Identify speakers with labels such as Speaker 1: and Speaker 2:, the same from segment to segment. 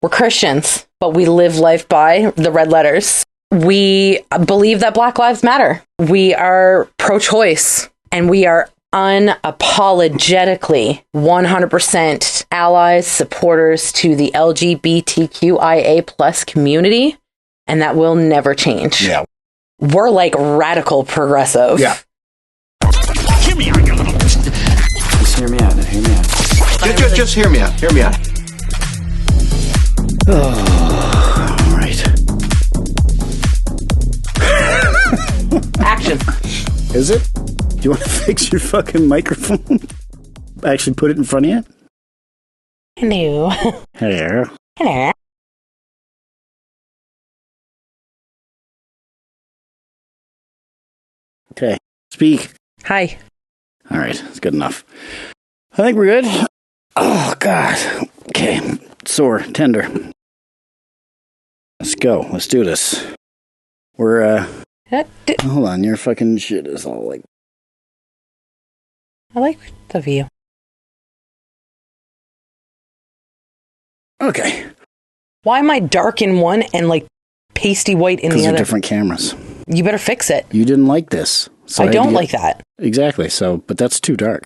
Speaker 1: We're Christians, but we live life by the red letters. We believe that Black Lives Matter. We are pro-choice, and we are unapologetically 100% allies, supporters to the LGBTQIA plus community, and that will never change.
Speaker 2: Yeah.
Speaker 1: We're like radical progressive.
Speaker 2: Yeah.
Speaker 3: Hear me out, you little... Just hear me out. Hear me out.
Speaker 2: Just hear me out. Hear me out. Oh, all right.
Speaker 1: Action.
Speaker 2: Is it? Do you want to fix your fucking microphone? Actually put it in front of you?
Speaker 1: Hello.
Speaker 2: Hello.
Speaker 1: Hello.
Speaker 2: Okay. Speak.
Speaker 1: Hi.
Speaker 2: All right. That's good enough. I think we're good. Oh, God. Okay. Sore. Tender. Let's go. Let's do this. We're, hold on. Your fucking shit is all like...
Speaker 1: I like the view.
Speaker 2: Okay.
Speaker 1: Why am I dark in one and like pasty white in the
Speaker 2: Because
Speaker 1: other?
Speaker 2: they're different cameras.
Speaker 1: You better fix it.
Speaker 2: You didn't like this. So
Speaker 1: I don't like that.
Speaker 2: Exactly. So, but that's too dark.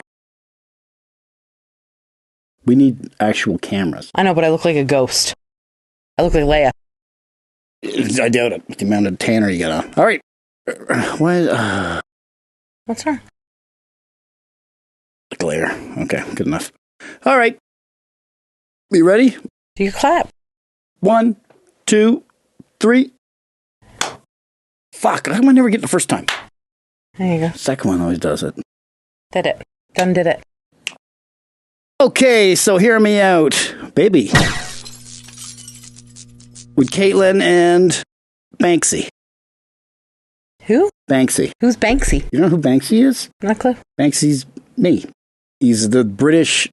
Speaker 2: We need actual cameras.
Speaker 1: I know, but I look like a ghost. I look like Leia.
Speaker 2: I doubt it. With the amount of tanner you got on. All right. Why?
Speaker 1: What's wrong?
Speaker 2: Glare. Okay, good enough. All right. You ready?
Speaker 1: Do you clap?
Speaker 2: 1, 2, 3. Fuck, how come I never get the first time?
Speaker 1: There you go.
Speaker 2: Second one always does it.
Speaker 1: Did it. Done did it.
Speaker 2: Okay, so hear me out. Baby. With Caitlin and Banksy.
Speaker 1: Who?
Speaker 2: Banksy.
Speaker 1: Who's Banksy?
Speaker 2: You know who Banksy is?
Speaker 1: Not a clue.
Speaker 2: Banksy's me. He's the British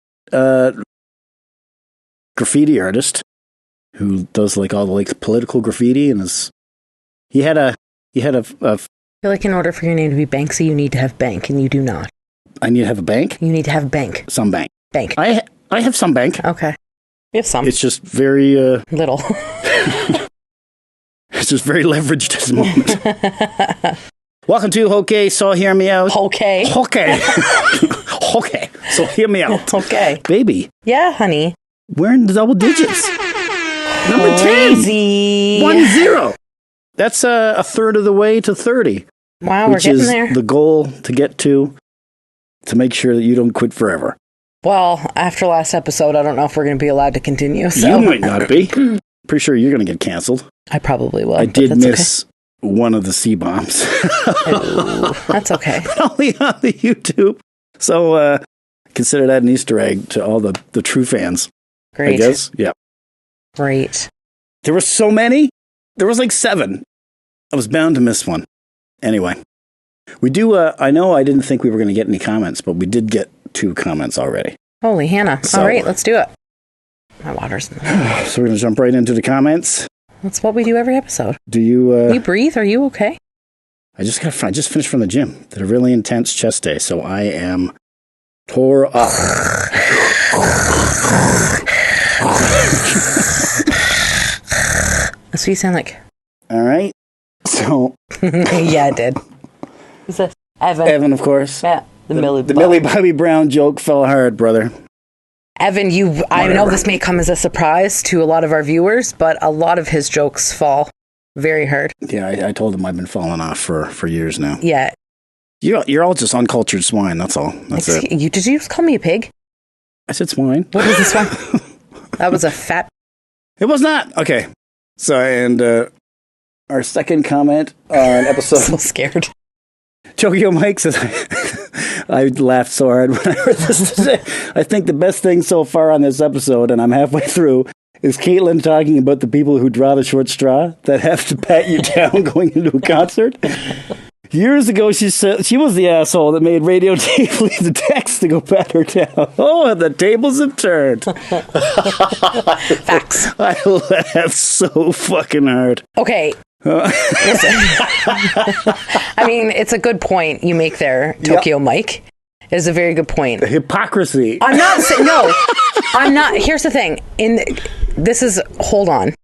Speaker 2: graffiti artist who does like all the like political graffiti, and he had a
Speaker 1: I feel like in order for your name to be Banksy, you need to have bank, and you do not.
Speaker 2: I need to have a bank.
Speaker 1: You need to have bank.
Speaker 2: Some bank.
Speaker 1: Bank.
Speaker 2: I have some bank.
Speaker 1: Okay. You have some.
Speaker 2: It's just very
Speaker 1: little.
Speaker 2: It's just very leveraged at the moment. Welcome to Okay, so hear me out.
Speaker 1: Okay.
Speaker 2: Okay. Okay, so hear me out.
Speaker 1: Okay.
Speaker 2: Baby.
Speaker 1: Yeah, honey.
Speaker 2: We're in the double digits. Number 10.
Speaker 1: Crazy.
Speaker 2: 1-0. That's a third of the way to 30.
Speaker 1: Wow, we're
Speaker 2: which
Speaker 1: getting
Speaker 2: is
Speaker 1: there.
Speaker 2: the goal to get to make sure that you don't quit forever.
Speaker 1: Well, after last episode, I don't know if we're going to be allowed to continue. So.
Speaker 2: You might not be. Pretty sure you're going to get canceled.
Speaker 1: I probably will.
Speaker 2: I did miss one of the C-bombs.
Speaker 1: That's okay.
Speaker 2: Only on the YouTube. So consider that an Easter egg to all the true fans.
Speaker 1: Great.
Speaker 2: I guess. Yeah.
Speaker 1: Great.
Speaker 2: There were so many. There was like 7. I was bound to miss one. Anyway. We do, I know I didn't think we were going to get any comments, but we did get 2 comments already.
Speaker 1: Holy Hannah.
Speaker 2: So,
Speaker 1: all right, let's do it. My water's in the
Speaker 2: So we're going to jump right into the comments.
Speaker 1: That's what we do every episode.
Speaker 2: Do you...
Speaker 1: you breathe? Are you okay?
Speaker 2: I just finished from the gym. Did a really intense chest day, so I am tore up.
Speaker 1: That's what you sound like.
Speaker 2: All right. So...
Speaker 1: Yeah, it did. Who's this? Evan.
Speaker 2: Evan, of course.
Speaker 1: Yeah. The
Speaker 2: Millie Bobby Brown joke fell hard, brother.
Speaker 1: Evan, I know this may come as a surprise to a lot of our viewers, but a lot of his jokes fall very hard.
Speaker 2: Yeah, I told him I've been falling off for years now.
Speaker 1: Yeah.
Speaker 2: You're all just uncultured swine, that's all. That's it.
Speaker 1: Did you just call me a pig?
Speaker 2: I said swine.
Speaker 1: What was this one? That was a fat...
Speaker 2: It was not. Okay. So, and our second comment on episode...
Speaker 1: I'm so scared.
Speaker 2: Tokyo Mike says, I laughed so hard when I heard this today. I think the best thing so far on this episode, and I'm halfway through, is Caitlin talking about the people who draw the short straw that have to pat you down going into a concert. Years ago, she said she was the asshole that made Radio Dave leave the text to go pat her down. Oh, and the tables have turned.
Speaker 1: Facts.
Speaker 2: I laughed so fucking hard.
Speaker 1: Okay. Listen. I mean, it's a good point you make there, Tokyo Mike. It is a very good point.
Speaker 2: The hypocrisy.
Speaker 1: I'm not saying, no, I'm not. Here's the thing. hold on.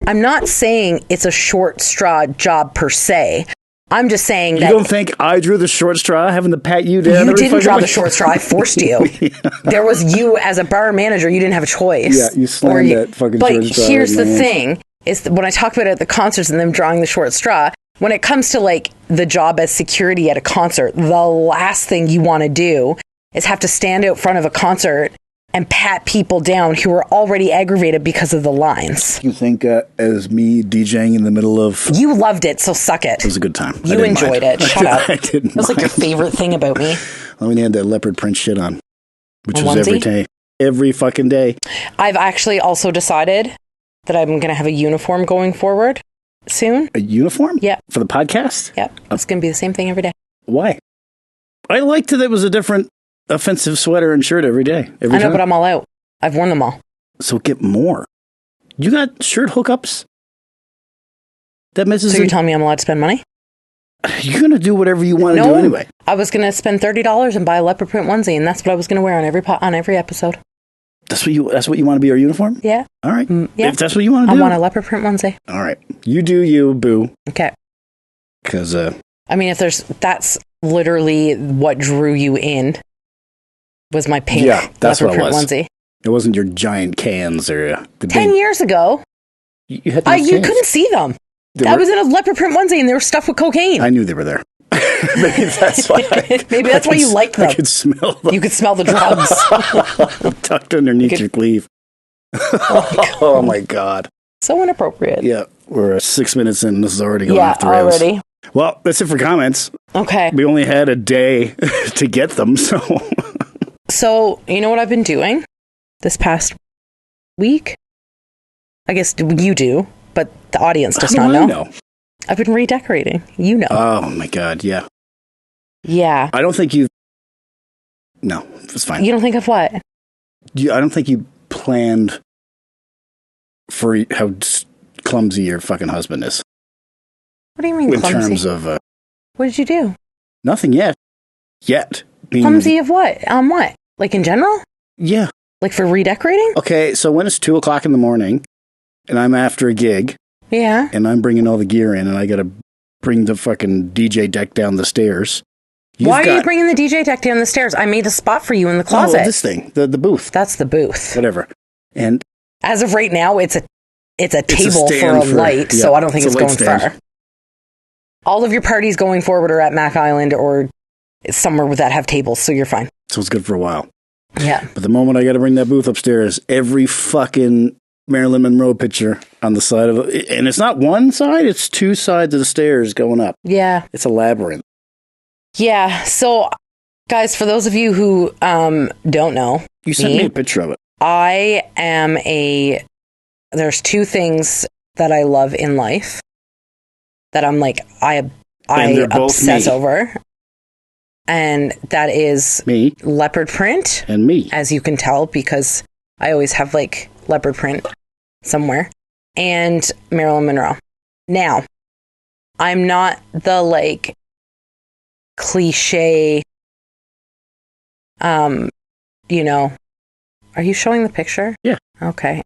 Speaker 1: I'm not saying it's a short straw job per se. I'm just saying that...
Speaker 2: You don't think I drew the short straw having to pat you down?
Speaker 1: You didn't draw the short straw. I forced you. Yeah. There was you as a bar manager. You didn't have a choice.
Speaker 2: Yeah, you slammed that fucking short straw.
Speaker 1: But here's the thing, is that when I talk about it at the concerts and them drawing the short straw, when it comes to like the job as security at a concert, the last thing you want to do is have to stand out front of a concert and pat people down who are already aggravated because of the lines.
Speaker 2: You think as me DJing in the middle of...
Speaker 1: You loved it, so suck it.
Speaker 2: It was a good time.
Speaker 1: You enjoyed it. Shut up.
Speaker 2: I didn't.
Speaker 1: It was like your favorite thing about me.
Speaker 2: Well, we had that leopard print shit on, which
Speaker 1: a
Speaker 2: was
Speaker 1: onesie?
Speaker 2: every day. Every fucking day.
Speaker 1: I've actually also decided that I'm going to have a uniform going forward soon.
Speaker 2: A uniform?
Speaker 1: Yep.
Speaker 2: For the podcast?
Speaker 1: Yep. It's going to be the same thing every day.
Speaker 2: Why? I liked that it was a different offensive sweater and shirt every day.
Speaker 1: I know, but I'm all out. I've worn them all.
Speaker 2: So get more. You got shirt hookups? That misses.
Speaker 1: So you're telling me I'm allowed to spend money?
Speaker 2: You're going to do whatever you want to do anyway.
Speaker 1: I was going to spend $30 and buy a leopard print onesie, and that's what I was going to wear on every episode.
Speaker 2: That's what you want to be our uniform?
Speaker 1: Yeah.
Speaker 2: All right.
Speaker 1: Yeah.
Speaker 2: If that's what you want to do.
Speaker 1: I want a leopard print onesie.
Speaker 2: All right. You do you, boo.
Speaker 1: Okay.
Speaker 2: Because
Speaker 1: I mean, that's literally what drew you in. Was my pink
Speaker 2: that's
Speaker 1: leopard
Speaker 2: what it
Speaker 1: print
Speaker 2: was.
Speaker 1: onesie.
Speaker 2: It wasn't your giant cans or the
Speaker 1: 10 years ago.
Speaker 2: You had those
Speaker 1: You
Speaker 2: cans.
Speaker 1: couldn't see them. I was in a leopard print onesie and they were stuffed with cocaine.
Speaker 2: I knew they were there. Maybe that's why.
Speaker 1: Maybe that's why you liked them.
Speaker 2: I could smell them.
Speaker 1: You could smell the drugs.
Speaker 2: Tucked underneath your sleeve. Oh my God.
Speaker 1: So inappropriate.
Speaker 2: Yeah. We're 6 minutes in. This is already going off the rails.
Speaker 1: Already.
Speaker 2: Well, that's it for comments.
Speaker 1: Okay.
Speaker 2: We only had a day to get them, so...
Speaker 1: So, you know what I've been doing this past week? I guess you do, but the audience does not know.
Speaker 2: I know.
Speaker 1: I've been redecorating. You know.
Speaker 2: Oh, my God, yeah.
Speaker 1: Yeah.
Speaker 2: I don't think you... No, it's fine.
Speaker 1: You don't think of what?
Speaker 2: I don't think you planned for how clumsy your fucking husband is.
Speaker 1: What do you mean clumsy?
Speaker 2: In terms of...
Speaker 1: what did you do?
Speaker 2: Nothing yet.
Speaker 1: Clumsy of what? On what? Like in general?
Speaker 2: Yeah.
Speaker 1: Like for redecorating?
Speaker 2: Okay, so when it's 2 o'clock in the morning and I'm after a gig...
Speaker 1: Yeah.
Speaker 2: And I'm bringing all the gear in and I gotta bring the fucking DJ deck down the stairs.
Speaker 1: Why are you bringing the DJ deck down the stairs? I made a spot for you in the closet.
Speaker 2: Oh, this thing. The booth.
Speaker 1: That's the booth.
Speaker 2: Whatever. And...
Speaker 1: As of right now, it's a table for a light, so I don't think it's going far. All of your parties going forward are at Mac Island or somewhere that have tables, so you're fine.
Speaker 2: So it's good for a while.
Speaker 1: Yeah.
Speaker 2: But the moment I got to bring that booth upstairs, every fucking Marilyn Monroe picture on the side of it, and it's not one side, it's 2 sides of the stairs going up.
Speaker 1: Yeah.
Speaker 2: It's a labyrinth.
Speaker 1: Yeah. So, guys, for those of you who don't know,
Speaker 2: you sent me a picture of it.
Speaker 1: There's 2 things that I love in life that I'm like, I obsess over. And that is
Speaker 2: me,
Speaker 1: leopard print,
Speaker 2: and me,
Speaker 1: as you can tell, because I always have like leopard print somewhere, and Marilyn Monroe. Now, I'm not the like cliche, you know, are you showing the picture?
Speaker 2: Yeah.
Speaker 1: Okay.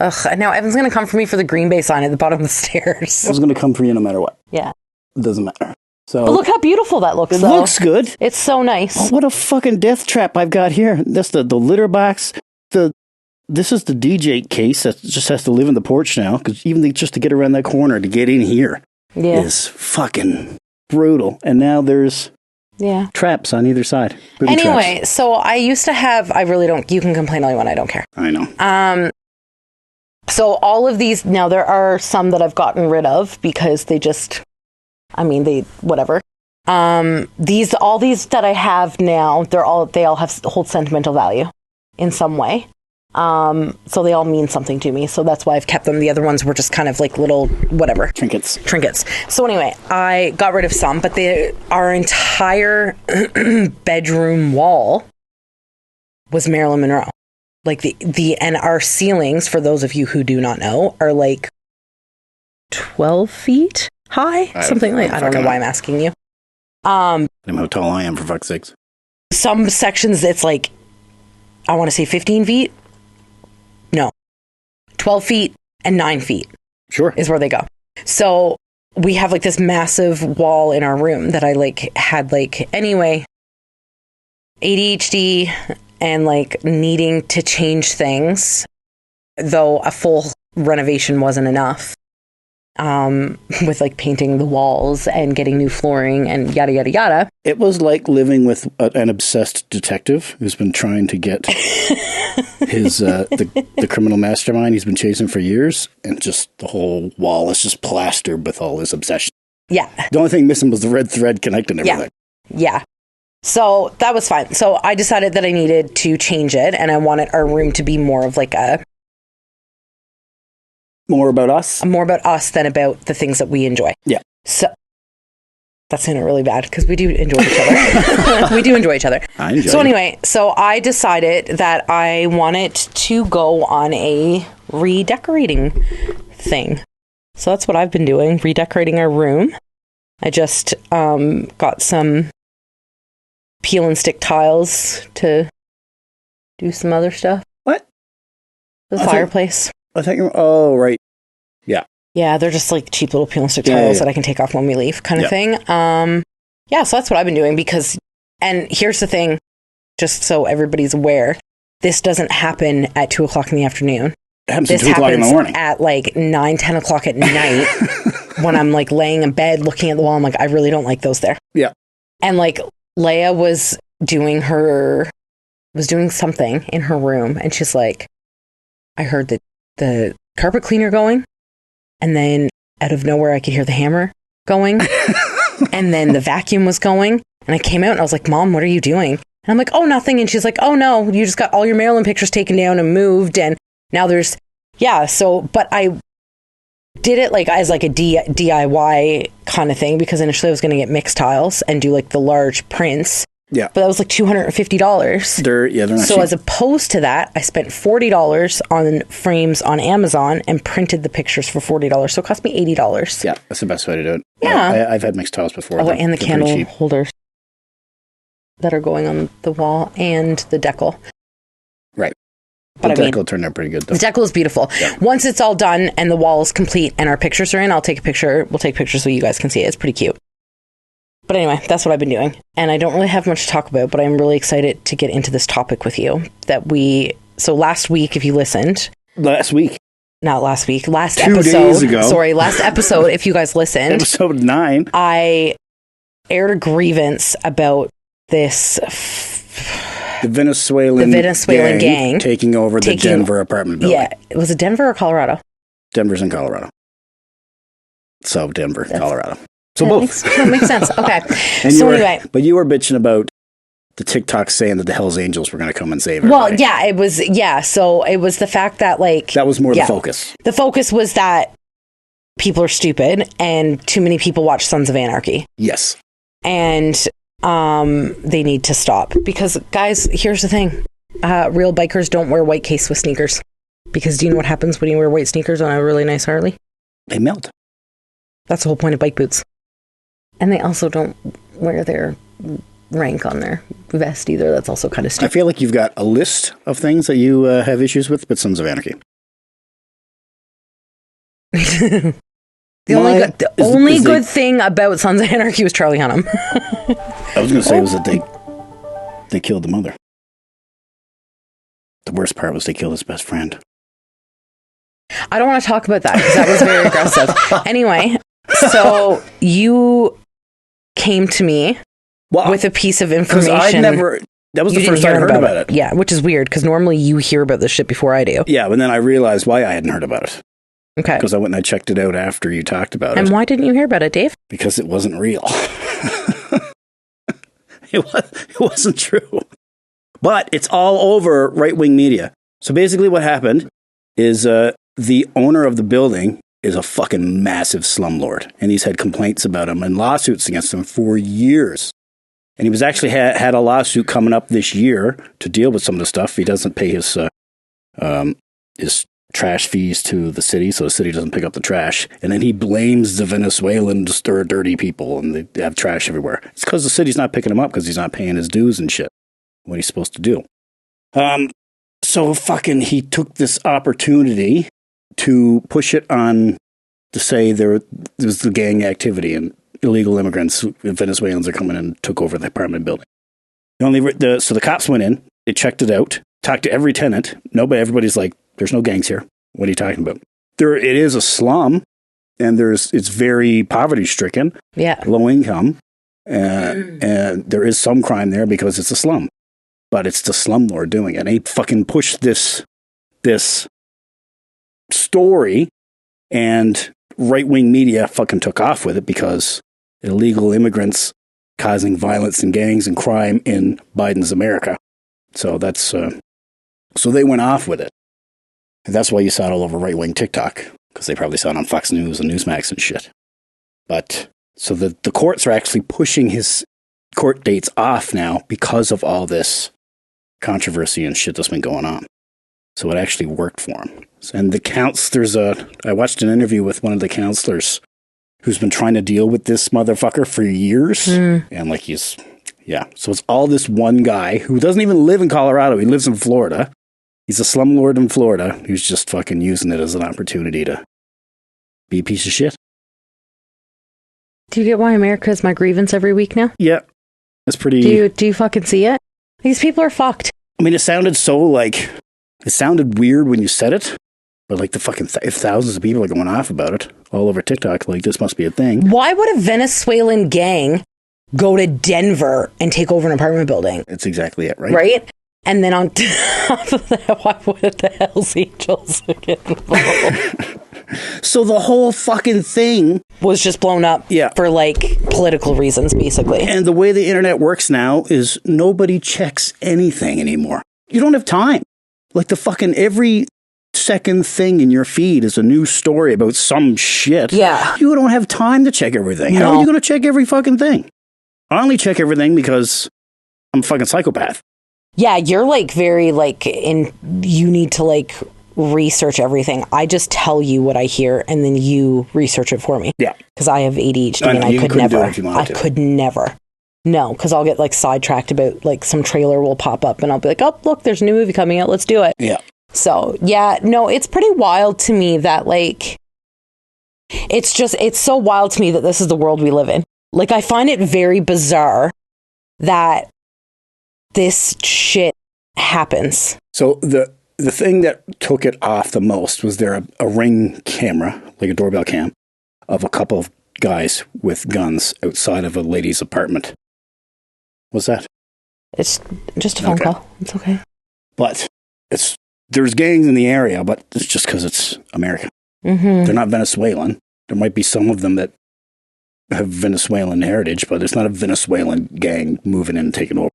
Speaker 1: Ugh, now Evan's going to come for me for the Green Bay sign at the bottom of the stairs.
Speaker 2: I was going to come for you no matter what.
Speaker 1: Yeah.
Speaker 2: It doesn't matter. So,
Speaker 1: but look how beautiful that looks, though.
Speaker 2: It looks good.
Speaker 1: It's so nice.
Speaker 2: Oh, what a fucking death trap I've got here. That's the litter box. This is the DJ case that just has to live in the porch now, because even just to get around that corner to get in here is fucking brutal. And now there's traps on either side.
Speaker 1: Anyway, so I used to have, you can complain all you want, I don't care.
Speaker 2: I know.
Speaker 1: So all of these, now there are some that I've gotten rid of because they just, whatever. All these that I have now, they all hold sentimental value in some way. So they all mean something to me. So that's why I've kept them. The other ones were just kind of like little, whatever.
Speaker 2: Trinkets.
Speaker 1: So anyway, I got rid of some, but our entire bedroom wall was Marilyn Monroe. Like and our ceilings, for those of you who do not know, are like 12 feet high. I don't know why I'm asking you.
Speaker 2: I know how tall I am, for fuck's sakes. Some
Speaker 1: sections, it's like, I want to say 15 feet. No. 12 feet and 9 feet.
Speaker 2: Sure.
Speaker 1: Is where they go. So we have like this massive wall in our room that I like had like, anyway, ADHD and like needing to change things, though a full renovation wasn't enough. With like painting the walls and getting new flooring and yada, yada, yada.
Speaker 2: It was like living with an obsessed detective who's been trying to get his the criminal mastermind he's been chasing for years, and just the whole wall is just plastered with all his obsession.
Speaker 1: Yeah.
Speaker 2: The only thing missing was the red thread connecting everything.
Speaker 1: Yeah. So that was fine. So I decided that I needed to change it, and I wanted our room to be more of like
Speaker 2: More about us?
Speaker 1: More about us than about the things that we enjoy.
Speaker 2: Yeah.
Speaker 1: So that sounded really bad because we do enjoy each other. We do enjoy each other.
Speaker 2: I enjoy
Speaker 1: So
Speaker 2: it.
Speaker 1: anyway, so I decided that I wanted to go on a redecorating thing. So that's what I've been doing, redecorating our room. I just got some peel and stick tiles to do some other stuff.
Speaker 2: What?
Speaker 1: The fireplace.
Speaker 2: I think oh, right. Yeah.
Speaker 1: Yeah, they're just like cheap little peel and stick tiles that I can take off when we leave kind of thing. Yeah, so that's what I've been doing because, and here's the thing, just so everybody's aware, this doesn't happen at 2 o'clock in the afternoon.
Speaker 2: It happens
Speaker 1: This
Speaker 2: at 2 o'clock in the morning.
Speaker 1: At like 9, 10 o'clock at night when I'm like laying in bed looking at the wall. I'm like, I really don't like those there.
Speaker 2: Yeah.
Speaker 1: And like Leia was doing something in her room and she's like, I heard the carpet cleaner going, and then out of nowhere I could hear the hammer going, and then the vacuum was going, and I came out and I was like, Mom, what are you doing? And I'm like, oh, nothing. And she's like, oh no, you just got all your Marilyn pictures taken down and moved, and now there's but I did it like as like a DIY kind of thing because initially I was going to get mixed tiles and do like the large prints.
Speaker 2: Yeah.
Speaker 1: But that was like $250.
Speaker 2: They're not
Speaker 1: so
Speaker 2: cheap.
Speaker 1: as opposed to that, I spent $40 on frames on Amazon and printed the pictures for $40. So it cost me $80.
Speaker 2: Yeah, that's the best way to do it.
Speaker 1: Yeah.
Speaker 2: I've had mixed tiles before.
Speaker 1: Oh, and the
Speaker 2: They're
Speaker 1: candle
Speaker 2: pretty cheap.
Speaker 1: holders that are going on the wall and the decal.
Speaker 2: Right.
Speaker 1: But
Speaker 2: the
Speaker 1: I mean,
Speaker 2: decal turned out pretty good, though.
Speaker 1: the decal is beautiful. Yeah. Once it's all done and the wall is complete and our pictures are in, I'll take a picture. We'll take pictures so you guys can see it. It's pretty cute. But anyway, that's what I've been doing. And I don't really have much to talk about, but I'm really excited to get into this topic with you. So last week, if you listened.
Speaker 2: Last week.
Speaker 1: Not last week. Last
Speaker 2: 2
Speaker 1: episode.
Speaker 2: days ago.
Speaker 1: Sorry, last episode, if you guys listened.
Speaker 2: Episode 9.
Speaker 1: I aired a grievance about this.
Speaker 2: The Venezuelan gang taking over the Denver apartment building.
Speaker 1: Yeah. Was it Denver or Colorado?
Speaker 2: Denver's in Colorado. So Denver, Colorado. So both.
Speaker 1: That makes sense. Okay.
Speaker 2: Anyway. But you were bitching about the TikTok saying that the Hells Angels were going to come and save everybody.
Speaker 1: Well, yeah, it was, so it was the fact that, like...
Speaker 2: That was more the focus.
Speaker 1: The focus was that people are stupid and too many people watch Sons of Anarchy.
Speaker 2: Yes.
Speaker 1: And they need to stop. Because, guys, here's the thing. Real bikers don't wear white case with sneakers. Because do you know what happens when you wear white sneakers on a really nice Harley?
Speaker 2: They melt.
Speaker 1: That's the whole point of bike boots. And they also don't wear their rank on their vest either. That's also kind of stupid.
Speaker 2: I feel like you've got a list of things that you have issues with Sons of Anarchy.
Speaker 1: The only good thing about Sons of Anarchy was Charlie Hunnam.
Speaker 2: I was going to say was that they killed the mother. The worst part was they killed his best friend.
Speaker 1: I don't want to talk about that because that was very aggressive. Anyway, so you came to me with a piece of information.
Speaker 2: That was the first time I heard about it.
Speaker 1: Yeah, which is weird because normally you hear about this shit before I do.
Speaker 2: Yeah, but then I realized why I hadn't heard about it.
Speaker 1: Okay.
Speaker 2: Because I went and I checked it out after you talked about it.
Speaker 1: And why didn't you hear about it, Dave?
Speaker 2: Because it wasn't real. It wasn't true. But it's all over right-wing media. So basically what happened is the owner of the building is a fucking massive slumlord. And he's had complaints about him and lawsuits against him for years. And he was actually had a lawsuit coming up this year to deal with some of the stuff. He doesn't pay his trash fees to the city, so the city doesn't pick up the trash. And then he blames the Venezuelans or dirty people, and they have trash everywhere. It's because the city's not picking him up because he's not paying his dues and shit, what he's supposed to do. So fucking he took this opportunity to push it on to say there was the gang activity and illegal immigrants, Venezuelans are coming in and took over the apartment building. So the cops went in, they checked it out, talked to every tenant. Everybody's like, there's no gangs here. What are you talking about? It is a slum, and it's very poverty stricken, low income, and there is some crime there because it's a slum. But it's the slumlord doing it. And he fucking pushed this story, and right-wing media fucking took off with it because illegal immigrants causing violence and gangs and crime in Biden's America. So that's so they went off with it. And that's why you saw it all over right-wing TikTok, because they probably saw it on Fox News and Newsmax and shit. But so the courts are actually pushing his court dates off now because of all this controversy and shit that's been going on. So it actually worked for him. And I watched an interview with one of the counselors who's been trying to deal with this motherfucker for years. And so it's all this one guy who doesn't even live in Colorado. He lives in Florida. He's a slumlord in Florida who's just fucking using it as an opportunity to be a piece of shit.
Speaker 1: Do you get why America is my grievance every week now?
Speaker 2: Yeah. That's pretty...
Speaker 1: Do you fucking see it? These people are fucked.
Speaker 2: I mean, it sounded weird when you said it, but like if thousands of people are going off about it all over TikTok, like this must be a thing.
Speaker 1: Why would a Venezuelan gang go to Denver and take over an apartment building?
Speaker 2: That's exactly it, right?
Speaker 1: Right? And then on top of that, why would the Hells Angels get involved?
Speaker 2: So the whole fucking thing
Speaker 1: was just blown up for like political reasons, basically.
Speaker 2: And the way the internet works now is nobody checks anything anymore. You don't have time. Like the fucking every second thing in your feed is a new story about some shit.
Speaker 1: Yeah.
Speaker 2: You don't have time to check everything. How are you going to check every fucking thing? I only check everything because I'm a fucking psychopath.
Speaker 1: Yeah, you're like very like you need to like research everything. I just tell you what I hear and then you research it for me.
Speaker 2: Yeah.
Speaker 1: Because I have ADHD and I could never. I could never. No, because I'll get like sidetracked about like some trailer will pop up and I'll be like, oh, look, there's a new movie coming out. Let's do it.
Speaker 2: Yeah.
Speaker 1: So, yeah, no, it's pretty wild to me that like, it's so wild to me that this is the world we live in. Like, I find it very bizarre that this shit happens.
Speaker 2: So the thing that took it off the most was there a Ring camera, like a doorbell cam, of a couple of guys with guns outside of a lady's apartment. What's that?
Speaker 1: It's just a phone call. It's okay.
Speaker 2: But there's gangs in the area, but it's just because it's America.
Speaker 1: Mm-hmm.
Speaker 2: They're not Venezuelan. There might be some of them that have Venezuelan heritage, but it's not a Venezuelan gang moving in and taking over.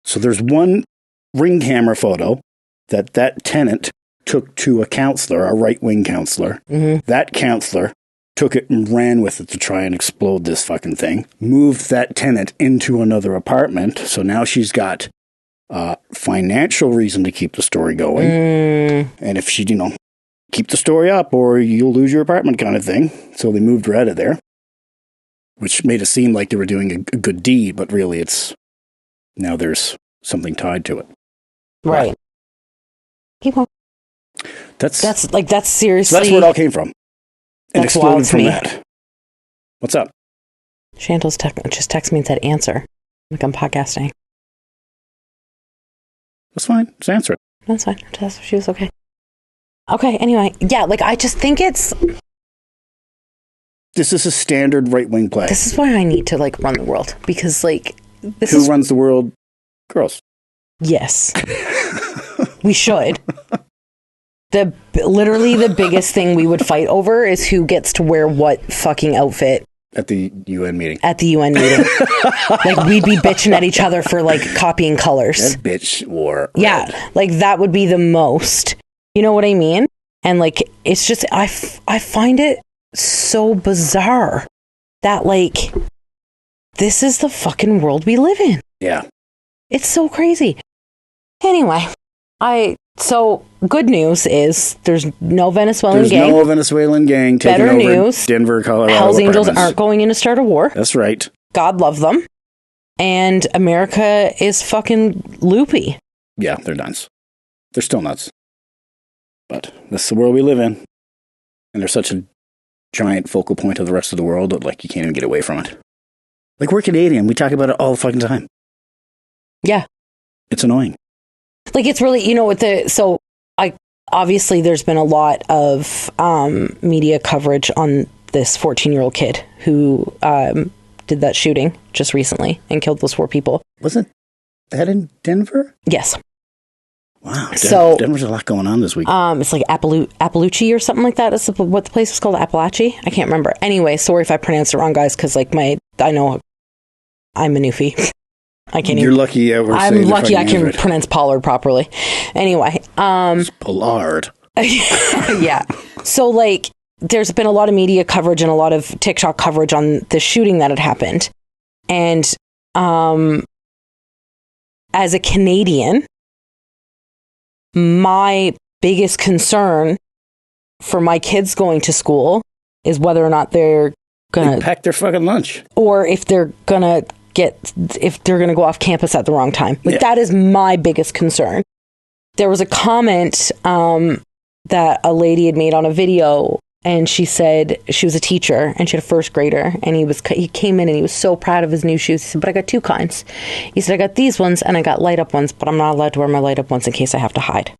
Speaker 2: So there's one Ring camera photo that tenant took to a counselor, a right-wing counselor.
Speaker 1: Mm-hmm. That
Speaker 2: counselor took it and ran with it to try and explode this fucking thing. Moved that tenant into another apartment. So now she's got financial reason to keep the story going. And if she, keep the story up or you'll lose your apartment kind of thing. So they moved her out of there, which made it seem like they were doing a good deed, but really now there's something tied to it.
Speaker 1: Right. Keep on. That's seriously.
Speaker 2: So that's where it all came from. And
Speaker 1: that's wild to me.
Speaker 2: That. What's up?
Speaker 1: Chantal's just texted me and said answer. Like I'm podcasting.
Speaker 2: That's fine. Just answer it.
Speaker 1: That's fine. Just ask if she was okay. Okay, anyway. Yeah, like I just think this
Speaker 2: is a standard right-wing play.
Speaker 1: This is why I need to like run the world. Because like
Speaker 2: Who runs the world? Girls.
Speaker 1: Yes. We should. Literally the biggest thing we would fight over is who gets to wear what fucking outfit.
Speaker 2: At the UN meeting.
Speaker 1: Like we'd be bitching at each other for like copying colors.
Speaker 2: That bitch wore red.
Speaker 1: Yeah, like that would be the most. You know what I mean? And like, it's just, I find it so bizarre that like, this is the fucking world we live in.
Speaker 2: Yeah.
Speaker 1: It's so crazy. Anyway, so good news is there's no Venezuelan gang.
Speaker 2: There's no Venezuelan gang taking
Speaker 1: Better
Speaker 2: over
Speaker 1: news,
Speaker 2: Denver, Colorado.
Speaker 1: Hells Angels aren't going in to start a war.
Speaker 2: That's right.
Speaker 1: God love them. And America is fucking loopy.
Speaker 2: Yeah, they're nuts. They're still nuts. But this is the world we live in. And they're such a giant focal point of the rest of the world that, like, you can't even get away from it. Like, we're Canadian. We talk about it all the fucking time.
Speaker 1: Yeah.
Speaker 2: It's annoying.
Speaker 1: Like, it's really, obviously there's been a lot of media coverage on this 14-year-old kid who did that shooting just recently and killed those 4 people.
Speaker 2: Wasn't that in Denver?
Speaker 1: Yes.
Speaker 2: Wow.
Speaker 1: So
Speaker 2: Denver's a lot going on this week.
Speaker 1: It's like Appalachia or something like that. That's what the place was called, Appalachia? I can't remember. Anyway, sorry if I pronounced it wrong, guys, because like I know I'm a newfie. I can't.
Speaker 2: You're lucky.
Speaker 1: I'm lucky I can pronounce Pollard properly. Anyway,
Speaker 2: it's Pollard.
Speaker 1: Yeah. So like, there's been a lot of media coverage and a lot of TikTok coverage on the shooting that had happened, and as a Canadian, my biggest concern for my kids going to school is whether or not they're gonna
Speaker 2: pack their fucking lunch,
Speaker 1: or if they're gonna go off campus at the wrong time. Like, that is my biggest concern. There was a comment that a lady had made on a video, and she said she was a teacher and she had a first grader, and he came in and he was so proud of his new shoes. He said, but I got 2 kinds. He said, I got these ones and I got light up ones, but I'm not allowed to wear my light up ones in case I have to hide.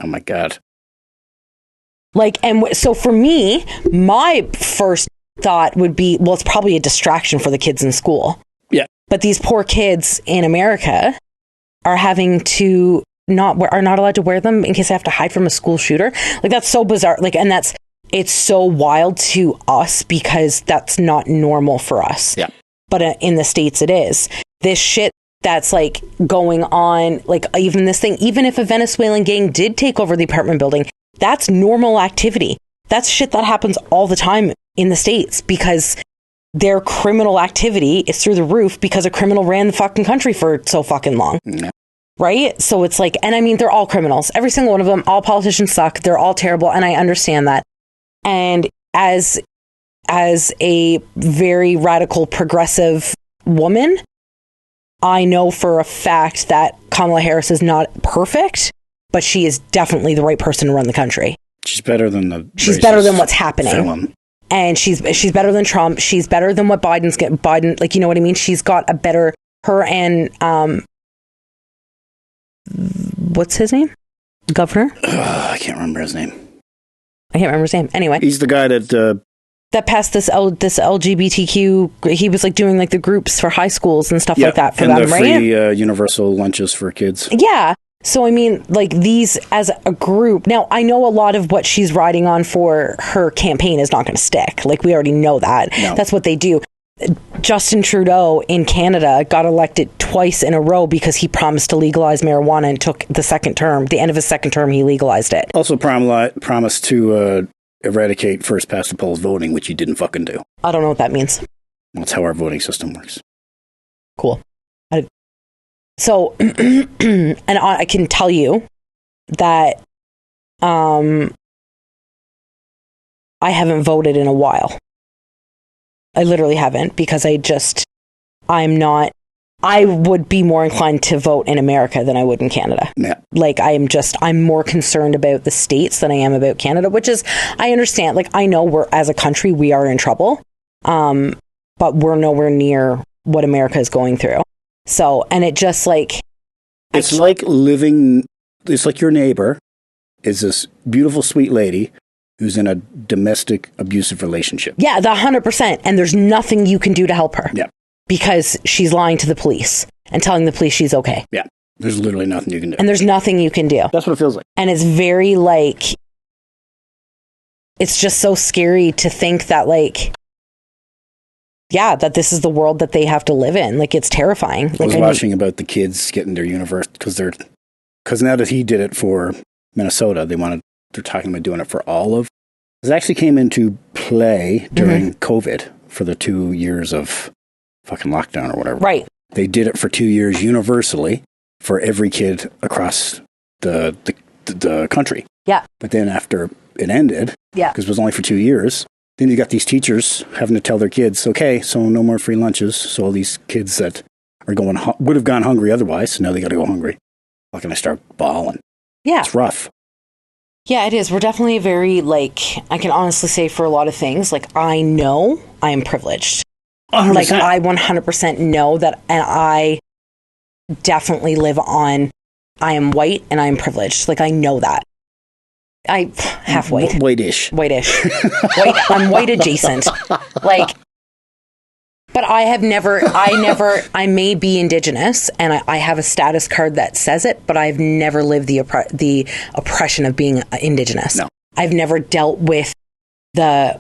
Speaker 2: Oh my God.
Speaker 1: Like, and so for me, my first thought would be, well, it's probably a distraction for the kids in school.
Speaker 2: Yeah. But
Speaker 1: these poor kids in America are having to are not allowed to wear them in case they have to hide from a school shooter. Like, that's so bizarre. Like, and it's so wild to us because that's not normal for us.
Speaker 2: Yeah.
Speaker 1: But in the States, it is. This shit that's like going on, like even this thing, even if a Venezuelan gang did take over the apartment building, that's normal activity. That's shit that happens all the time in the States because their criminal activity is through the roof because a criminal ran the fucking country for so fucking long.
Speaker 2: Yeah.
Speaker 1: Right? So it's like, and I mean, they're all criminals. Every single one of them. All politicians suck. They're all terrible. And I understand that. And as a very radical progressive woman, I know for a fact that Kamala Harris is not perfect, but she is definitely the right person to run the country.
Speaker 2: She's better than
Speaker 1: She's better than what's happening.
Speaker 2: Villain.
Speaker 1: And she's better than Trump. She's better than what Biden, like, you know what I mean? She's got a better, her and, what's his name? Governor?
Speaker 2: I can't remember his name.
Speaker 1: I can't remember his name. Anyway.
Speaker 2: He's the guy
Speaker 1: that passed this LGBTQ. He was like doing like the groups for high schools and stuff like that for
Speaker 2: and
Speaker 1: them,
Speaker 2: the
Speaker 1: right?
Speaker 2: free universal lunches for kids.
Speaker 1: Yeah. So, I mean, like these as a group. Now, I know a lot of what she's riding on for her campaign is not going to stick. Like, we already know that.
Speaker 2: No.
Speaker 1: That's what they do. Justin Trudeau in Canada got elected twice in a row because he promised to legalize marijuana and took the end of his second term, he legalized it.
Speaker 2: Also promised to eradicate first past the polls voting, which he didn't fucking do.
Speaker 1: I don't know what that means.
Speaker 2: That's how our voting system works.
Speaker 1: Cool. So, and I can tell you that I haven't voted in a while. I literally haven't because I would be more inclined to vote in America than I would in Canada.
Speaker 2: Yeah.
Speaker 1: Like, I'm more concerned about the States than I am about Canada, which is, I understand. Like, I know as a country, we are in trouble, but we're nowhere near what America is going through. So, and it just like...
Speaker 2: It's like your neighbor is this beautiful, sweet lady who's in a domestic abusive relationship.
Speaker 1: Yeah, 100%. And there's nothing you can do to help her.
Speaker 2: Yeah.
Speaker 1: Because she's lying to the police and telling the police she's okay.
Speaker 2: Yeah. There's literally nothing you can do.
Speaker 1: And there's nothing you can do.
Speaker 2: That's what it feels like.
Speaker 1: And it's very like... It's just so scary to think that like... Yeah, that this is the world that they have to live in. Like, it's terrifying. Like,
Speaker 2: I was watching about the kids getting their university because now that he did it for Minnesota, they're talking about doing it for all of. It actually came into play during COVID for the 2 years of fucking lockdown or whatever.
Speaker 1: Right.
Speaker 2: They did it for 2 years universally for every kid across the country.
Speaker 1: Yeah.
Speaker 2: But then after it ended, because it was only for 2 years. Then you got these teachers having to tell their kids, okay, so no more free lunches. So all these kids that are would have gone hungry otherwise, so now they got to go hungry. How can I start bawling?
Speaker 1: Yeah.
Speaker 2: It's rough.
Speaker 1: Yeah, it is. We're definitely very, like, I can honestly say for a lot of things, like, I know I am privileged.
Speaker 2: 100%.
Speaker 1: Like, I 100% know that, and I definitely live on, I am white and I am privileged. Like, I know that. I half white.
Speaker 2: White-ish.
Speaker 1: White-ish. I'm white adjacent. Like, but I may be Indigenous and I have a status card that says it, but I've never lived the oppression of being Indigenous.
Speaker 2: No.
Speaker 1: I've never dealt with the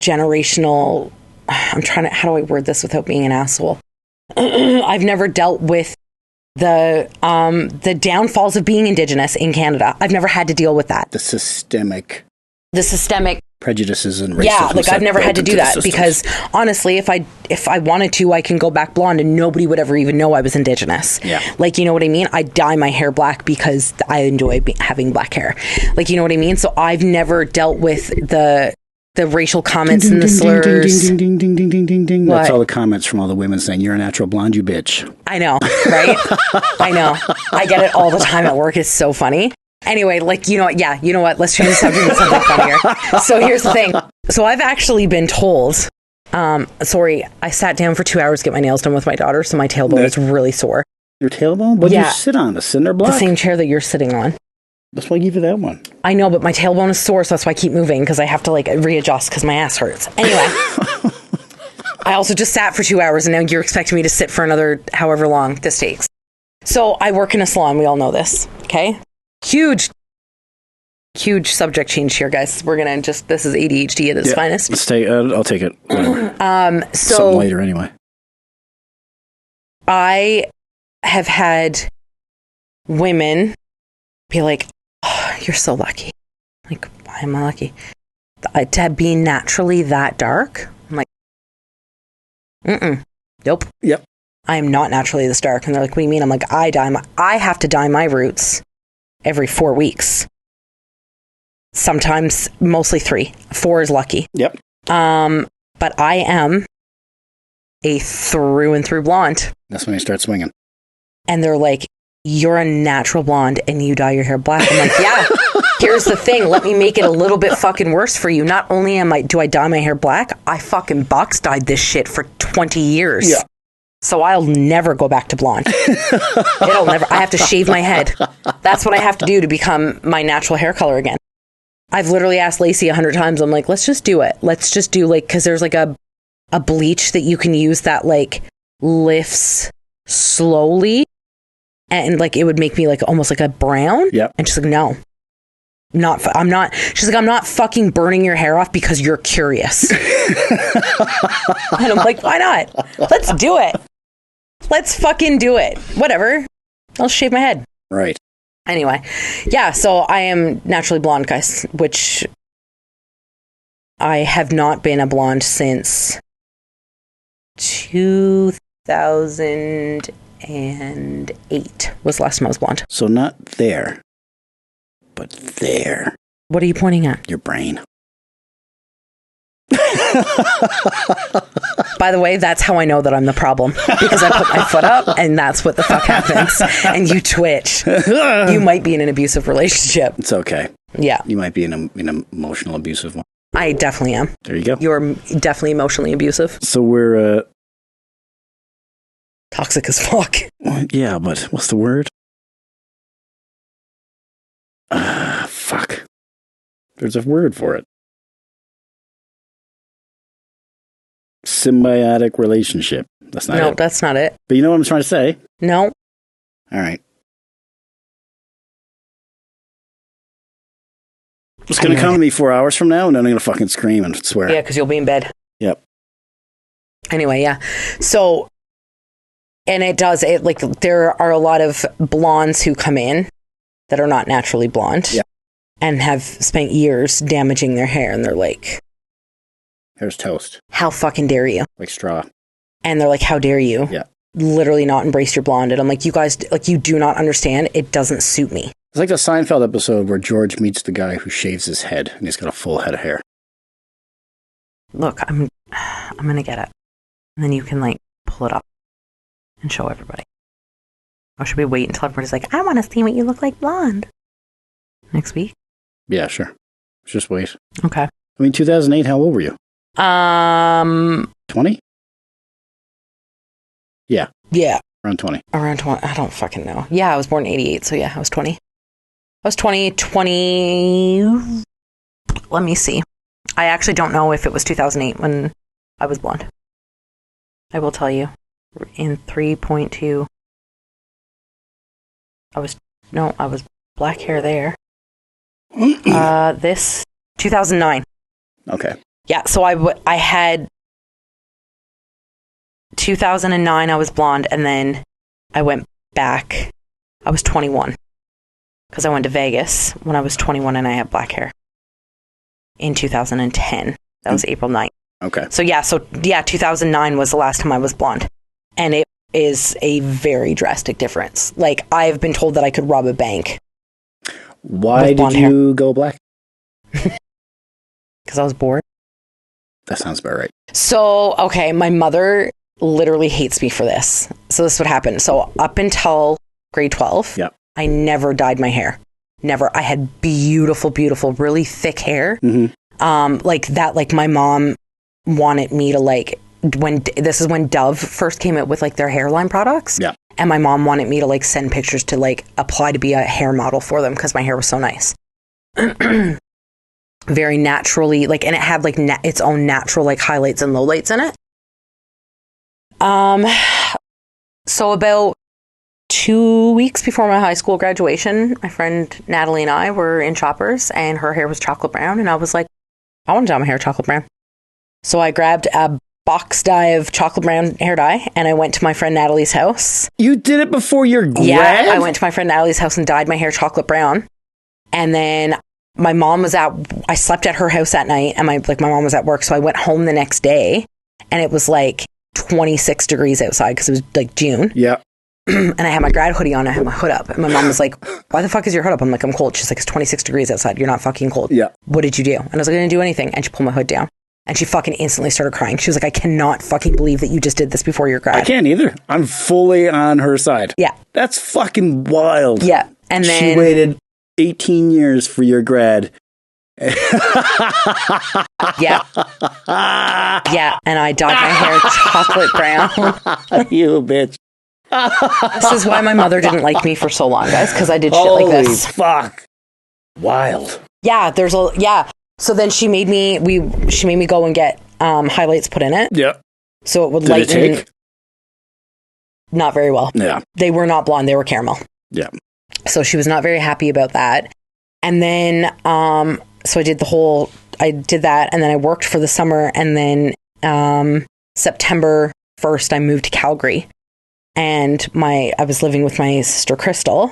Speaker 1: generational, how do I word this without being an asshole? I've never dealt with the downfalls of being Indigenous in Canada. I've never had to deal with that.
Speaker 2: The systemic prejudices and racism.
Speaker 1: Yeah, like I've never had to do that because honestly, if I wanted to, I can go back blonde and nobody would ever even know I was Indigenous.
Speaker 2: Yeah.
Speaker 1: Like, you know what I mean? I dye my hair black because I enjoy having black hair. Like, you know what I mean? So I've never dealt with the racial comments and the slurs.
Speaker 2: Ding, ding, ding, ding, ding, ding, ding.
Speaker 1: What?
Speaker 2: That's all the comments from all the women saying, "You're a natural blonde, you bitch."
Speaker 1: I know, right? I know. I get it all the time at work. It's so funny. Anyway, like, you know what? Yeah, you know what? Let's change the subject to something funnier. So here's the thing. So I've actually been told, sorry, I sat down for 2 hours to get my nails done with my daughter, so my tailbone is really sore.
Speaker 2: Your tailbone? What do you sit on? A cinder block?
Speaker 1: The same chair that you're sitting on.
Speaker 2: That's why I give you that one.
Speaker 1: I know, but my tailbone is sore, so that's why I keep moving, because I have to, like, readjust because my ass hurts. Anyway. I also just sat for 2 hours, and now you're expecting me to sit for another however long this takes. So I work in a salon. We all know this, okay? Huge subject change here, guys. We're gonna this is ADHD at its finest.
Speaker 2: Let's take. I'll take it.
Speaker 1: So
Speaker 2: something later anyway.
Speaker 1: I have had women be like, "Oh, you're so lucky." Like, why am I lucky? To be naturally that dark. I'm like, nope.
Speaker 2: Yep.
Speaker 1: I am not naturally this dark. And they're like, what do you mean? I'm like, I have to dye my roots every 4 weeks. Sometimes, mostly 3. 4 is lucky.
Speaker 2: Yep.
Speaker 1: But I am a through and through blonde.
Speaker 2: That's when you start swinging.
Speaker 1: And they're like, you're a natural blonde and you dye your hair black. I'm like, yeah, here's the thing. Let me make it a little bit fucking worse for you. Not only do I dye my hair black, I fucking box dyed this shit for 20 years.
Speaker 2: Yeah.
Speaker 1: So I'll never go back to blonde. I have to shave my head. That's what I have to do to become my natural hair color again. I've literally asked Lacey 100 times. I'm like, let's just do it. Let's just do because there's like a bleach that you can use that like lifts slowly. And like, it would make me like almost like a brown.
Speaker 2: Yep.
Speaker 1: And she's like, no, I'm not. She's like, I'm not fucking burning your hair off because you're curious. And I'm like, why not? Let's do it. Let's fucking do it. Whatever. I'll shave my head.
Speaker 2: Right.
Speaker 1: Anyway. Yeah. So I am naturally blonde, guys, which I have not been a blonde since 2008 was the last time I was blonde.
Speaker 2: So not there, but there.
Speaker 1: What are you pointing at?
Speaker 2: Your brain.
Speaker 1: By the way, that's how I know that I'm the problem. Because I put my foot up and that's what the fuck happens. And you twitch. You might be in an abusive relationship.
Speaker 2: It's okay.
Speaker 1: Yeah.
Speaker 2: You might be in an emotional abusive one.
Speaker 1: I definitely am.
Speaker 2: There you go.
Speaker 1: You're definitely emotionally abusive.
Speaker 2: So we're
Speaker 1: toxic as fuck.
Speaker 2: Yeah, but what's the word? Fuck. There's a word for it. Symbiotic relationship. That's not it.
Speaker 1: No, that's not it.
Speaker 2: But you know what I'm trying to say?
Speaker 1: No.
Speaker 2: All right. It's going to come to me 4 hours from now, and then I'm going to fucking scream and swear.
Speaker 1: Yeah, because you'll be in bed.
Speaker 2: Yep.
Speaker 1: Anyway, yeah. So, and like, there are a lot of blondes who come in that are not naturally blonde.
Speaker 2: Yep.
Speaker 1: And have spent years damaging their hair, and they're like,
Speaker 2: hair's toast.
Speaker 1: How fucking dare you?
Speaker 2: Like straw.
Speaker 1: And they're like, how dare you?
Speaker 2: Yeah.
Speaker 1: Literally not embrace your blonde. And I'm like, you guys, like, you do not understand. It doesn't suit me.
Speaker 2: It's like the Seinfeld episode where George meets the guy who shaves his head, and he's got a full head of hair.
Speaker 1: Look, I'm going to get it. And then you can, like, pull it up and show everybody. Or should we wait until everybody's like, I want to see what you look like blonde? Next week?
Speaker 2: Yeah, sure. Just wait.
Speaker 1: Okay.
Speaker 2: I mean, 2008, how old were you? 20? Yeah.
Speaker 1: Yeah.
Speaker 2: Around 20.
Speaker 1: Around 20. I don't fucking know. Yeah, I was born in 88, so yeah, I was 20. I was 20. Let me see. I actually don't know if it was 2008 when I was blonde. I will tell you. In 3.2. I was black hair there. This 2009.
Speaker 2: Okay.
Speaker 1: Yeah, so I had 2009 I was blonde, and then I went back. I was 21 because I went to Vegas when I was 21 and I had black hair in 2010. That was April 9th.
Speaker 2: Okay.
Speaker 1: So 2009 was the last time I was blonde, and it is a very drastic difference. Like, I've been told that I could rob a bank.
Speaker 2: Why did you go black?
Speaker 1: Because I was bored.
Speaker 2: That sounds about right.
Speaker 1: So, okay, my mother literally hates me for this. So this is what happened. So up until grade 12, I never dyed my hair. Never. I had beautiful, beautiful, really thick hair. Mm-hmm. Like my mom wanted me to this is when Dove first came out with like their hairline products. Yeah. And my mom wanted me to like send pictures to like apply to be a hair model for them because my hair was so nice. Very naturally, like, and it had like its own natural like highlights and lowlights in it. So about 2 weeks before my high school graduation, my friend Natalie and I were in Shoppers, and her hair was chocolate brown, and I was like, I want to dye my hair chocolate brown. So I grabbed a box dye of chocolate brown hair dye, and I went to my friend Natalie's house.
Speaker 2: You did it before your grad?
Speaker 1: Yeah, I went to my friend Natalie's house and dyed my hair chocolate brown, and then my mom I slept at her house that night, and my mom was at work, so I went home the next day, and it was like 26 degrees outside because it was like June. Yeah. And I had my grad hoodie on. I had my hood up. And my mom was like, why the fuck is your hood up? I'm like, I'm cold. She's like, it's 26 degrees outside. You're not fucking cold. Yeah. What did you do? And I was like, I didn't do anything. And she pulled my hood down. And she fucking instantly started crying. She was like, I cannot fucking believe that you just did this before your grad.
Speaker 2: I can't either. I'm fully on her side. Yeah. That's fucking wild. Yeah. And then she waited 18 years for your grad.
Speaker 1: Yeah. Yeah. And I dyed my hair chocolate brown.
Speaker 2: You bitch.
Speaker 1: This is why my mother didn't like me for so long, guys, because I did shit like this.
Speaker 2: Holy fuck. Wild.
Speaker 1: Yeah, so then she made me go and get highlights put in it. Yeah. So it would lighten. Not very well. Yeah. They were not blonde, they were caramel. Yeah. So she was not very happy about that. And then so I did that, and then I worked for the summer, and then September 1st I moved to Calgary. And I was living with my sister Crystal,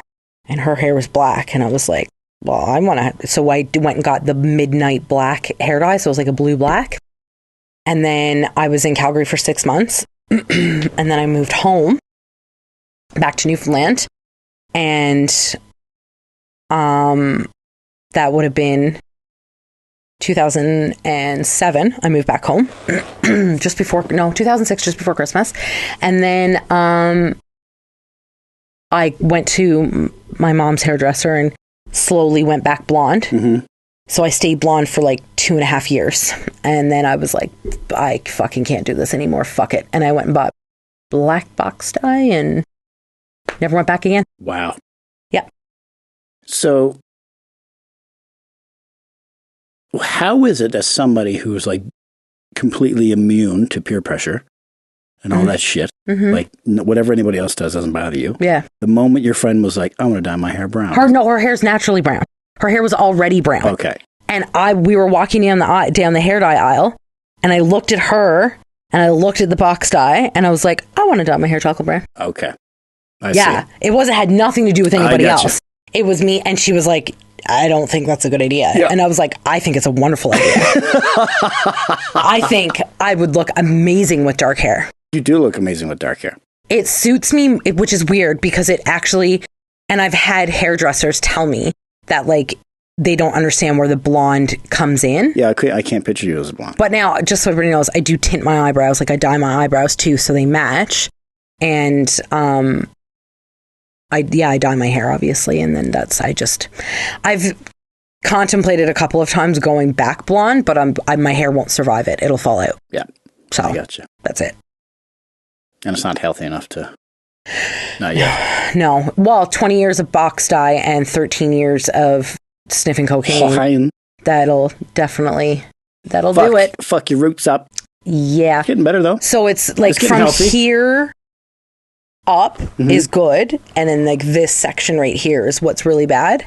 Speaker 1: and her hair was black, and I was like, well, I want to. So I went and got the midnight black hair dye, so it was like a blue black. And then I was in Calgary for 6 months, and then I moved home back to Newfoundland, and that would have been 2007. I moved back home 2006, just before Christmas. And then I went to my mom's hairdresser and slowly went back blonde. Mm-hmm. So I stayed blonde for like 2.5 years. And then I was like, I fucking can't do this anymore. Fuck it. And I went and bought black box dye and never went back again.
Speaker 2: Wow.
Speaker 1: Yeah.
Speaker 2: So how is it as somebody who's like completely immune to peer pressure and all that shit, like whatever anybody else does doesn't bother you? Yeah. The moment your friend was like, I want to dye my hair brown.
Speaker 1: Her hair's naturally brown. Her hair was already brown. Okay. And we were walking down the hair dye aisle, and I looked at her, and I looked at the box dye, and I was like, I want to dye my hair chocolate brown.
Speaker 2: Okay. I
Speaker 1: see. It had nothing to do with anybody else. It was me, and she was like, I don't think that's a good idea. Yeah. And I was like, I think it's a wonderful idea. I think I would look amazing with dark hair.
Speaker 2: You do look amazing with dark hair.
Speaker 1: It suits me, which is weird because it actually, and I've had hairdressers tell me that like they don't understand where the blonde comes in.
Speaker 2: Yeah, I can't picture you as a blonde.
Speaker 1: But now, just so everybody knows, I do tint my eyebrows. Like I dye my eyebrows too, so they match. And I dye my hair, obviously. And then I've contemplated a couple of times going back blonde, but my hair won't survive it. It'll fall out.
Speaker 2: Yeah.
Speaker 1: So
Speaker 2: I gotcha.
Speaker 1: That's it.
Speaker 2: And it's not healthy enough to... Not yet.
Speaker 1: No. Well, 20 years of box dye and 13 years of sniffing cocaine. That'll definitely... That'll do it.
Speaker 2: Fuck your roots up.
Speaker 1: Yeah.
Speaker 2: Getting better, though.
Speaker 1: So it's like from healthy. Here up is good. And then like this section right here is what's really bad.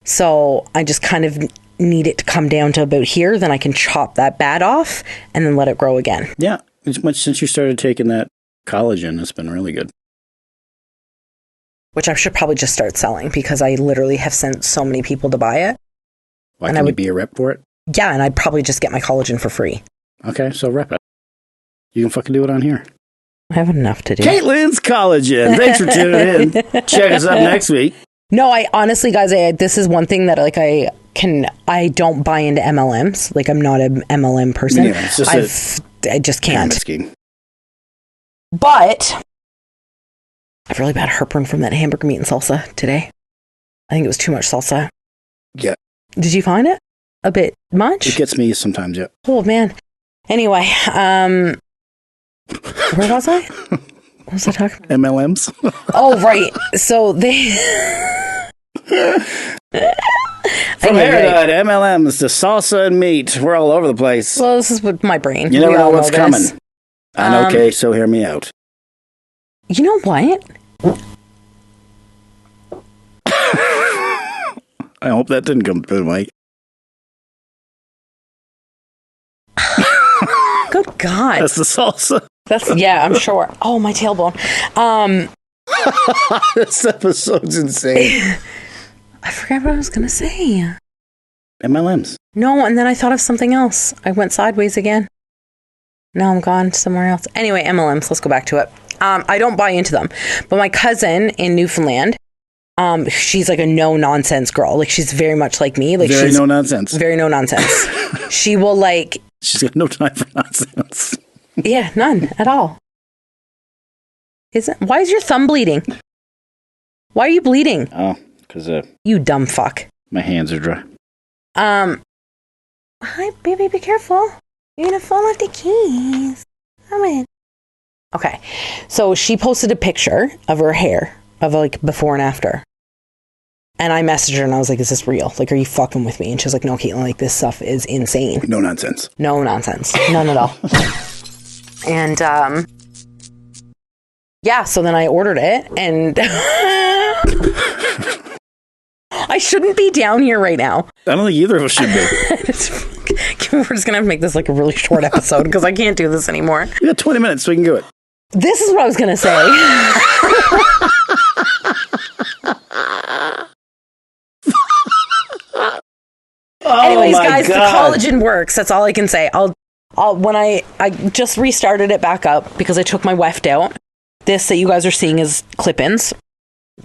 Speaker 1: So I just kind of need it to come down to about here. Then I can chop that bad off and then let it grow again.
Speaker 2: Yeah. Since you started taking that collagen, it's been really good.
Speaker 1: Which I should probably just start selling because I literally have sent so many people to buy it.
Speaker 2: Why can't you be a rep for it?
Speaker 1: Yeah, and I'd probably just get my collagen for free.
Speaker 2: Okay, so rep it. You can fucking do it on here.
Speaker 1: I have enough to do.
Speaker 2: Caitlin's Collagen. Thanks for tuning in. Check us out next week.
Speaker 1: No, I honestly, guys, this is one thing that like I don't buy into MLMs. Like I'm not an MLM person.
Speaker 2: Yeah, it's just
Speaker 1: I just can't.
Speaker 2: Scheme.
Speaker 1: But I have really bad heartburn from that hamburger meat and salsa today. I think it was too much salsa.
Speaker 2: Yeah.
Speaker 1: Did you find it a bit much?
Speaker 2: It gets me sometimes, yeah.
Speaker 1: Oh, man. Anyway, where was I? What was I talking about?
Speaker 2: MLMs.
Speaker 1: Oh, right. So they...
Speaker 2: From Airing MLMs to salsa and meat. We're all over the place.
Speaker 1: Well, this is with my brain.
Speaker 2: You never know what's coming. And okay, so hear me out.
Speaker 1: You know what?
Speaker 2: I hope that didn't come through, Mike.
Speaker 1: Good God.
Speaker 2: That's the salsa.
Speaker 1: Yeah, I'm sure. Oh, my tailbone.
Speaker 2: This episode's insane.
Speaker 1: I forgot what I was going to say.
Speaker 2: MLMs.
Speaker 1: No, and then I thought of something else. I went sideways again. Now I'm gone somewhere else. Anyway, MLMs, let's go back to it. I don't buy into them. But my cousin in Newfoundland, she's like a no-nonsense girl. Like, she's very much like me. Like,
Speaker 2: Very no-nonsense.
Speaker 1: Very no-nonsense. She will, like...
Speaker 2: She's got no time for nonsense.
Speaker 1: Yeah, none at all. Why is your thumb bleeding? Why are you bleeding?
Speaker 2: Oh, because
Speaker 1: you dumb fuck.
Speaker 2: My hands are dry.
Speaker 1: Hi, baby, be careful. You're gonna fall off the keys. Come in. Okay, so she posted a picture of her hair, of like before and after. And I messaged her and I was like, is this real? Like, are you fucking with me? And she was like, no, Caitlin, like, this stuff is insane.
Speaker 2: No nonsense.
Speaker 1: No nonsense. None at all. And, yeah, so then I ordered it and I shouldn't be down here right now.
Speaker 2: I don't think either of us should be.
Speaker 1: We're just going to have to make this like a really short episode because I can't do this anymore.
Speaker 2: We got 20 minutes so we can do it.
Speaker 1: This is what I was going to say. Anyways, guys, the collagen works. That's all I can say. When I just restarted it back up because I took my weft out. This that you guys are seeing is clip-ins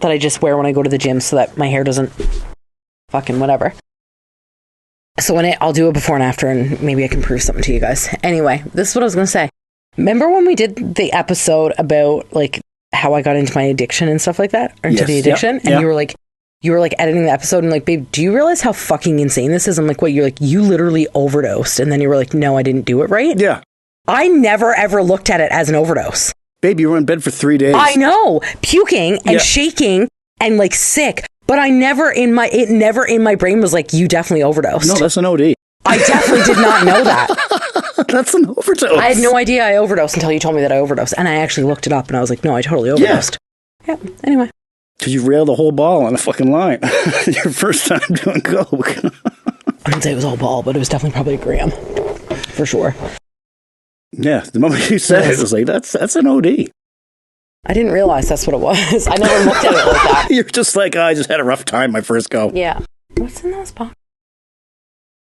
Speaker 1: that I just wear when I go to the gym so that my hair doesn't fucking whatever. So I'll do it before and after and maybe I can prove something to you guys. Anyway, this is what I was going to say. Remember when we did the episode about like how I got into my addiction and stuff like that? Or into the addiction?
Speaker 2: Yep,
Speaker 1: and you were like editing the episode and like, babe, do you realize how fucking insane this is? I'm like, what? You're like, you literally overdosed. And then you were like, no, I didn't do it right.
Speaker 2: Yeah.
Speaker 1: I never ever looked at it as an overdose.
Speaker 2: Babe, you were in bed for 3 days.
Speaker 1: I know. Puking and shaking and like sick. But it never in my brain was like, you definitely overdosed.
Speaker 2: No, that's an OD.
Speaker 1: I definitely did not know that.
Speaker 2: That's an overdose.
Speaker 1: I had no idea I overdosed until you told me that I overdosed. And I actually looked it up and I was like, no, I totally overdosed. Yeah. Anyway.
Speaker 2: Because you railed the whole ball on a fucking line. Your first time doing coke.
Speaker 1: I wouldn't say it was all ball, but it was definitely probably a gram. For sure.
Speaker 2: Yeah. The moment you said it was like, that's an OD.
Speaker 1: I didn't realize that's what it was. I never looked at it like that.
Speaker 2: You're just like, I just had a rough time my first go.
Speaker 1: Yeah. What's in those boxes?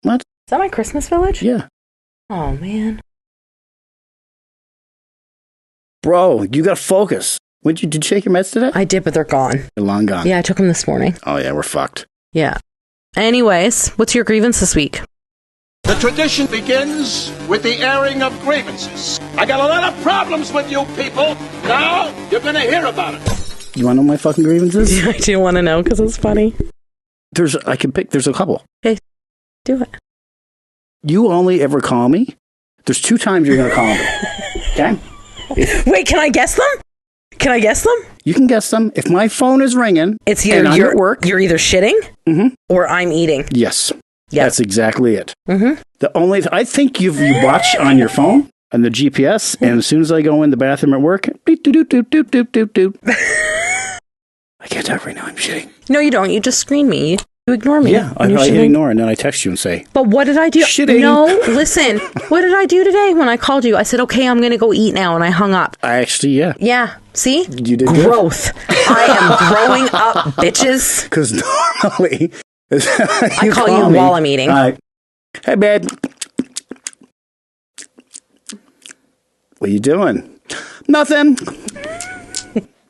Speaker 2: What?
Speaker 1: Is that my Christmas village?
Speaker 2: Yeah.
Speaker 1: Oh, man.
Speaker 2: Bro, you got to focus. Did you take your meds today?
Speaker 1: I did, but they're gone.
Speaker 2: They're long gone.
Speaker 1: Yeah, I took them this morning.
Speaker 2: Oh, yeah, we're fucked.
Speaker 1: Yeah. Anyways, what's your grievance this week?
Speaker 4: The tradition begins with the airing of grievances. I got a lot of problems with you people. Now you're going to hear about it.
Speaker 2: You want to know my fucking grievances?
Speaker 1: I do want to know because it's funny.
Speaker 2: There's a couple.
Speaker 1: Okay, do it.
Speaker 2: You only ever call me. There's 2 times you're going to call me. Okay?
Speaker 1: Wait, can I guess them? Can I guess them?
Speaker 2: You can guess them. If my phone is ringing,
Speaker 1: It's either
Speaker 2: and I'm at work.
Speaker 1: you're either shitting or I'm eating.
Speaker 2: Yes.
Speaker 1: Yeah.
Speaker 2: That's exactly it. I think you watch on your phone and the GPS, and as soon as I go in the bathroom at work, doop, doop, doop, doop, doop, doop, doop. I can't talk right now. I'm shitting.
Speaker 1: No, you don't. You just screen me. You ignore me.
Speaker 2: Yeah, I hit ignore, and then I text you and say,
Speaker 1: but what did I do?
Speaker 2: Shitting.
Speaker 1: No, listen. What did I do today when I called you? I said, okay, I'm going to go eat now, and I hung up.
Speaker 2: yeah.
Speaker 1: Yeah, see?
Speaker 2: You did
Speaker 1: growth. I am growing up, bitches.
Speaker 2: Because normally...
Speaker 1: I call you while I'm eating.
Speaker 2: Hey, babe. What are you doing? Nothing.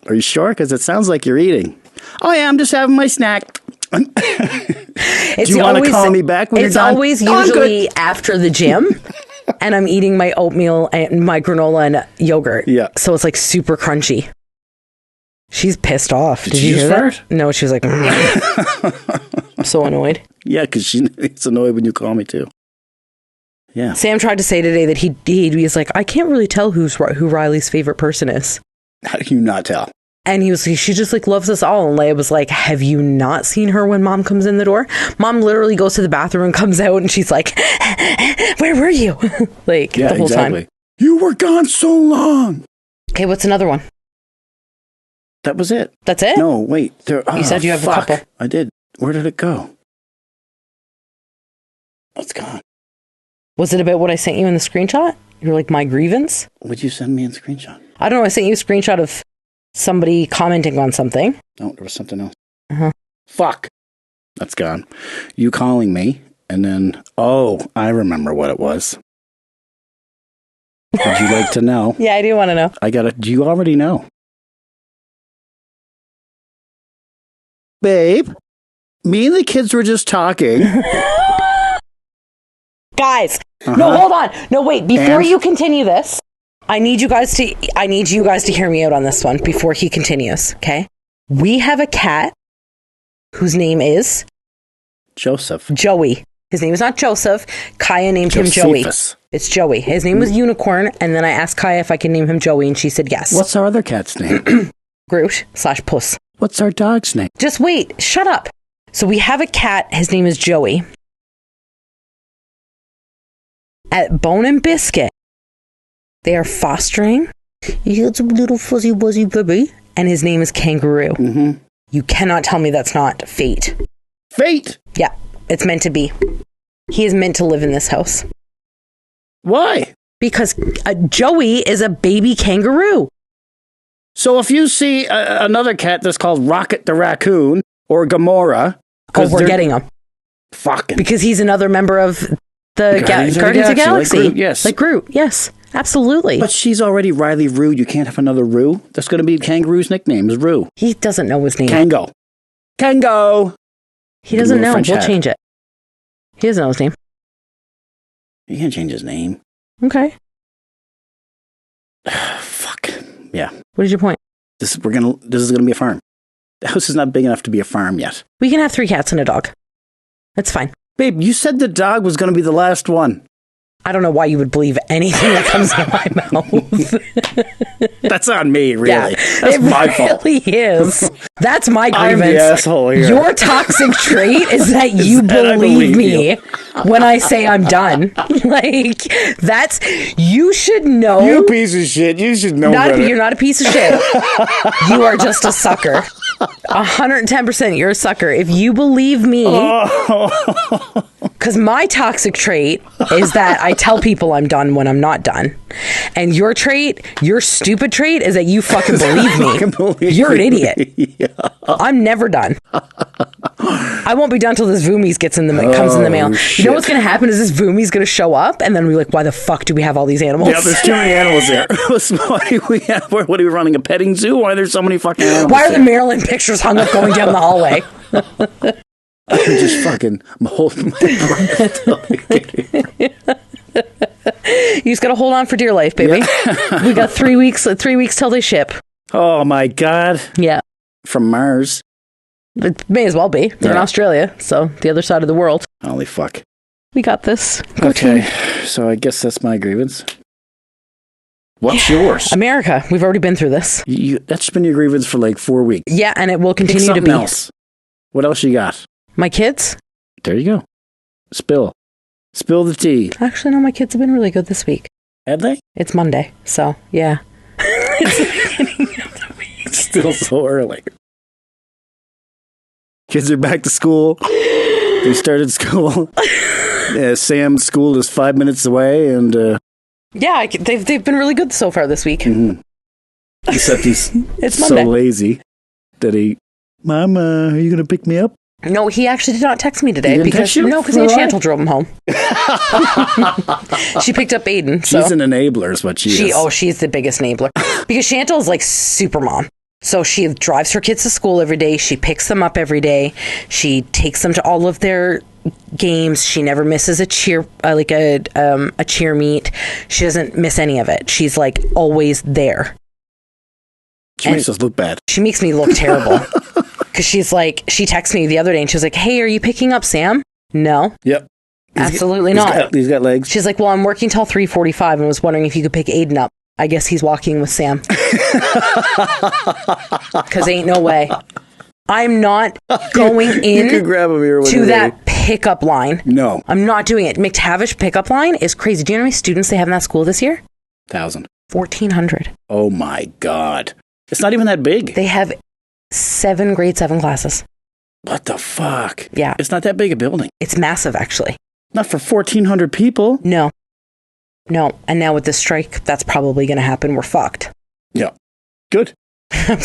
Speaker 2: Are you sure? Because it sounds like you're eating. Oh, yeah, I'm just having my snack. Do you want to call me back when you're done?
Speaker 1: It's always usually after the gym, and I'm eating my oatmeal and my granola and yogurt.
Speaker 2: Yeah.
Speaker 1: So it's like super crunchy. She's pissed off. Did you hear
Speaker 2: fart?
Speaker 1: that? No, she was like, I'm so annoyed.
Speaker 2: Yeah, because she gets annoyed when you call me too. Yeah.
Speaker 1: Sam tried to say today that he was like, I can't really tell who Riley's favorite person is.
Speaker 2: How do you not tell?
Speaker 1: And he was like, she just like loves us all. And Leia was like, have you not seen her when mom comes in the door? Mom literally goes to the bathroom and comes out and she's like, where were you? Like the whole time.
Speaker 2: You were gone so long.
Speaker 1: Okay, what's another one?
Speaker 2: That was it.
Speaker 1: That's it?
Speaker 2: No, wait.
Speaker 1: You said you have a couple.
Speaker 2: I did. Where did it go? It's gone.
Speaker 1: Was it about what I sent you in the screenshot? You're like, my grievance?
Speaker 2: Would you send me a screenshot?
Speaker 1: I don't know. I sent you a screenshot of somebody commenting on something.
Speaker 2: No, there was something else.
Speaker 1: Uh-huh.
Speaker 2: Fuck. That's gone. You calling me, and then, I remember what it was. Would you like to know?
Speaker 1: Yeah, I do want to know.
Speaker 2: Do you already know? Babe, me and the kids were just talking.
Speaker 1: Guys, no, hold on. No, wait. Before you continue this, I need you guys to hear me out on this one before he continues, okay? We have a cat whose name is
Speaker 2: Joseph.
Speaker 1: Joey. His name is not Joseph. Kaya named him Joey. It's Joey. His name was Unicorn, and then I asked Kaya if I could name him Joey, and she said yes.
Speaker 2: What's our other cat's name?
Speaker 1: Groot/Puss.
Speaker 2: What's our dog's name?
Speaker 1: Just wait. Shut up. So we have a cat. His name is Joey. At Bone and Biscuit, they are fostering. It's a little fuzzy wuzzy baby, and his name is Kangaroo. Mm-hmm. You cannot tell me that's not fate.
Speaker 2: Fate?
Speaker 1: Yeah, it's meant to be. He is meant to live in this house.
Speaker 2: Why?
Speaker 1: Because Joey is a baby kangaroo.
Speaker 2: So if you see another cat that's called Rocket the Raccoon or Gamora...
Speaker 1: we're getting him.
Speaker 2: Fucking...
Speaker 1: Because he's another member of the Guardians of the Galaxy.
Speaker 2: Like Groot, yes.
Speaker 1: Like Groot, yes. Absolutely.
Speaker 2: But she's already Riley Roo. You can't have another Roo. That's going to be Kangaroo's nickname is Roo.
Speaker 1: He doesn't know his name.
Speaker 2: Kango.
Speaker 1: He doesn't know. We'll change it. He doesn't know his name.
Speaker 2: You can't change his name.
Speaker 1: Okay.
Speaker 2: Fuck. Yeah.
Speaker 1: What is your point?
Speaker 2: This is gonna be a farm. The house is not big enough to be a farm yet.
Speaker 1: We can have 3 cats and a dog. That's fine.
Speaker 2: Babe, you said the dog was gonna be the last one.
Speaker 1: I don't know why you would believe anything that comes out of my mouth.
Speaker 2: That's on me, really.
Speaker 1: Yeah,
Speaker 2: that's my fault.
Speaker 1: It really is. That's my grievance.
Speaker 2: I'm the asshole here.
Speaker 1: Your toxic trait is that you believe me when I say I'm done. Like, you should know.
Speaker 2: You piece of shit. You should know better.
Speaker 1: You're not a piece of shit. You are just a sucker. 110%. You're a sucker. If you believe me, because my toxic trait is that I tell people I'm done when I'm not done. And your stupid trait is that you fucking believe me. You're an idiot. Yeah. I'm never done. I won't be done till this Voomies comes in the mail. Shit. You know what's going to happen is this Voomie's going to show up and then we're like, why the fuck do we have all these animals?
Speaker 2: Yeah, there's too many animals there. What are we running, a petting zoo? Why are there so many fucking animals?
Speaker 1: Why are the Maryland pictures hung up going down the hallway?
Speaker 2: I'm just fucking holding my breath.
Speaker 1: You just gotta hold on for dear life, baby. Yeah. We got 3 weeks till they ship.
Speaker 2: Oh my God.
Speaker 1: Yeah.
Speaker 2: from Mars.
Speaker 1: It may as well be. They're in Australia, so the other side of the world.
Speaker 2: Holy fuck.
Speaker 1: We got this.
Speaker 2: Okay, so I guess that's my grievance. What's yours?
Speaker 1: America. We've already been through this.
Speaker 2: That's been your grievance for like 4 weeks.
Speaker 1: Yeah, and it will
Speaker 2: Pick
Speaker 1: continue to
Speaker 2: something
Speaker 1: be.
Speaker 2: else. What else you got?
Speaker 1: My kids?
Speaker 2: There you go. Spill the tea.
Speaker 1: Actually, no, my kids have been really good this week.
Speaker 2: Have they?
Speaker 1: It's Monday, so yeah.
Speaker 2: It's still so early. Kids are back to school. They started school. Sam's school is 5 minutes away, and
Speaker 1: yeah, they've been really good so far this week.
Speaker 2: Mm-hmm. Except he's
Speaker 1: it's
Speaker 2: so
Speaker 1: Monday.
Speaker 2: lazy that Mama, are you going to pick me up?
Speaker 1: No, he actually did not text me today because
Speaker 2: Aunt
Speaker 1: Chantal drove him home. She picked up Aiden. So.
Speaker 2: She's an enabler, is what she is.
Speaker 1: Oh, she's the biggest enabler because Chantal is like super mom. So she drives her kids to school every day. She picks them up every day. She takes them to all of their games. She never misses a cheer meet. She doesn't miss any of it. She's like always there.
Speaker 2: She makes us look bad.
Speaker 1: She makes me look terrible because she texted me the other day and she was like, "Hey, are you picking up Sam?" No.
Speaker 2: Yep.
Speaker 1: Absolutely not.
Speaker 2: He's got legs.
Speaker 1: She's like, "Well, I'm working till 3:45 and was wondering if you could pick Aiden up." I guess he's walking with Sam. Because ain't no way. I'm not going in
Speaker 2: you grab him here
Speaker 1: to that pickup line.
Speaker 2: No.
Speaker 1: I'm not doing it. McTavish pickup line is crazy. Do you know how many students they have in that school this year?
Speaker 2: 1,000.
Speaker 1: 1,400.
Speaker 2: Oh my God. It's not even that big.
Speaker 1: They have 7 grade 7 classes.
Speaker 2: What the fuck?
Speaker 1: Yeah.
Speaker 2: It's not that big a building.
Speaker 1: It's massive, actually.
Speaker 2: Not for 1,400 people.
Speaker 1: No. And now with this strike, that's probably going to happen. We're fucked.
Speaker 2: Yeah. Good.
Speaker 1: I'm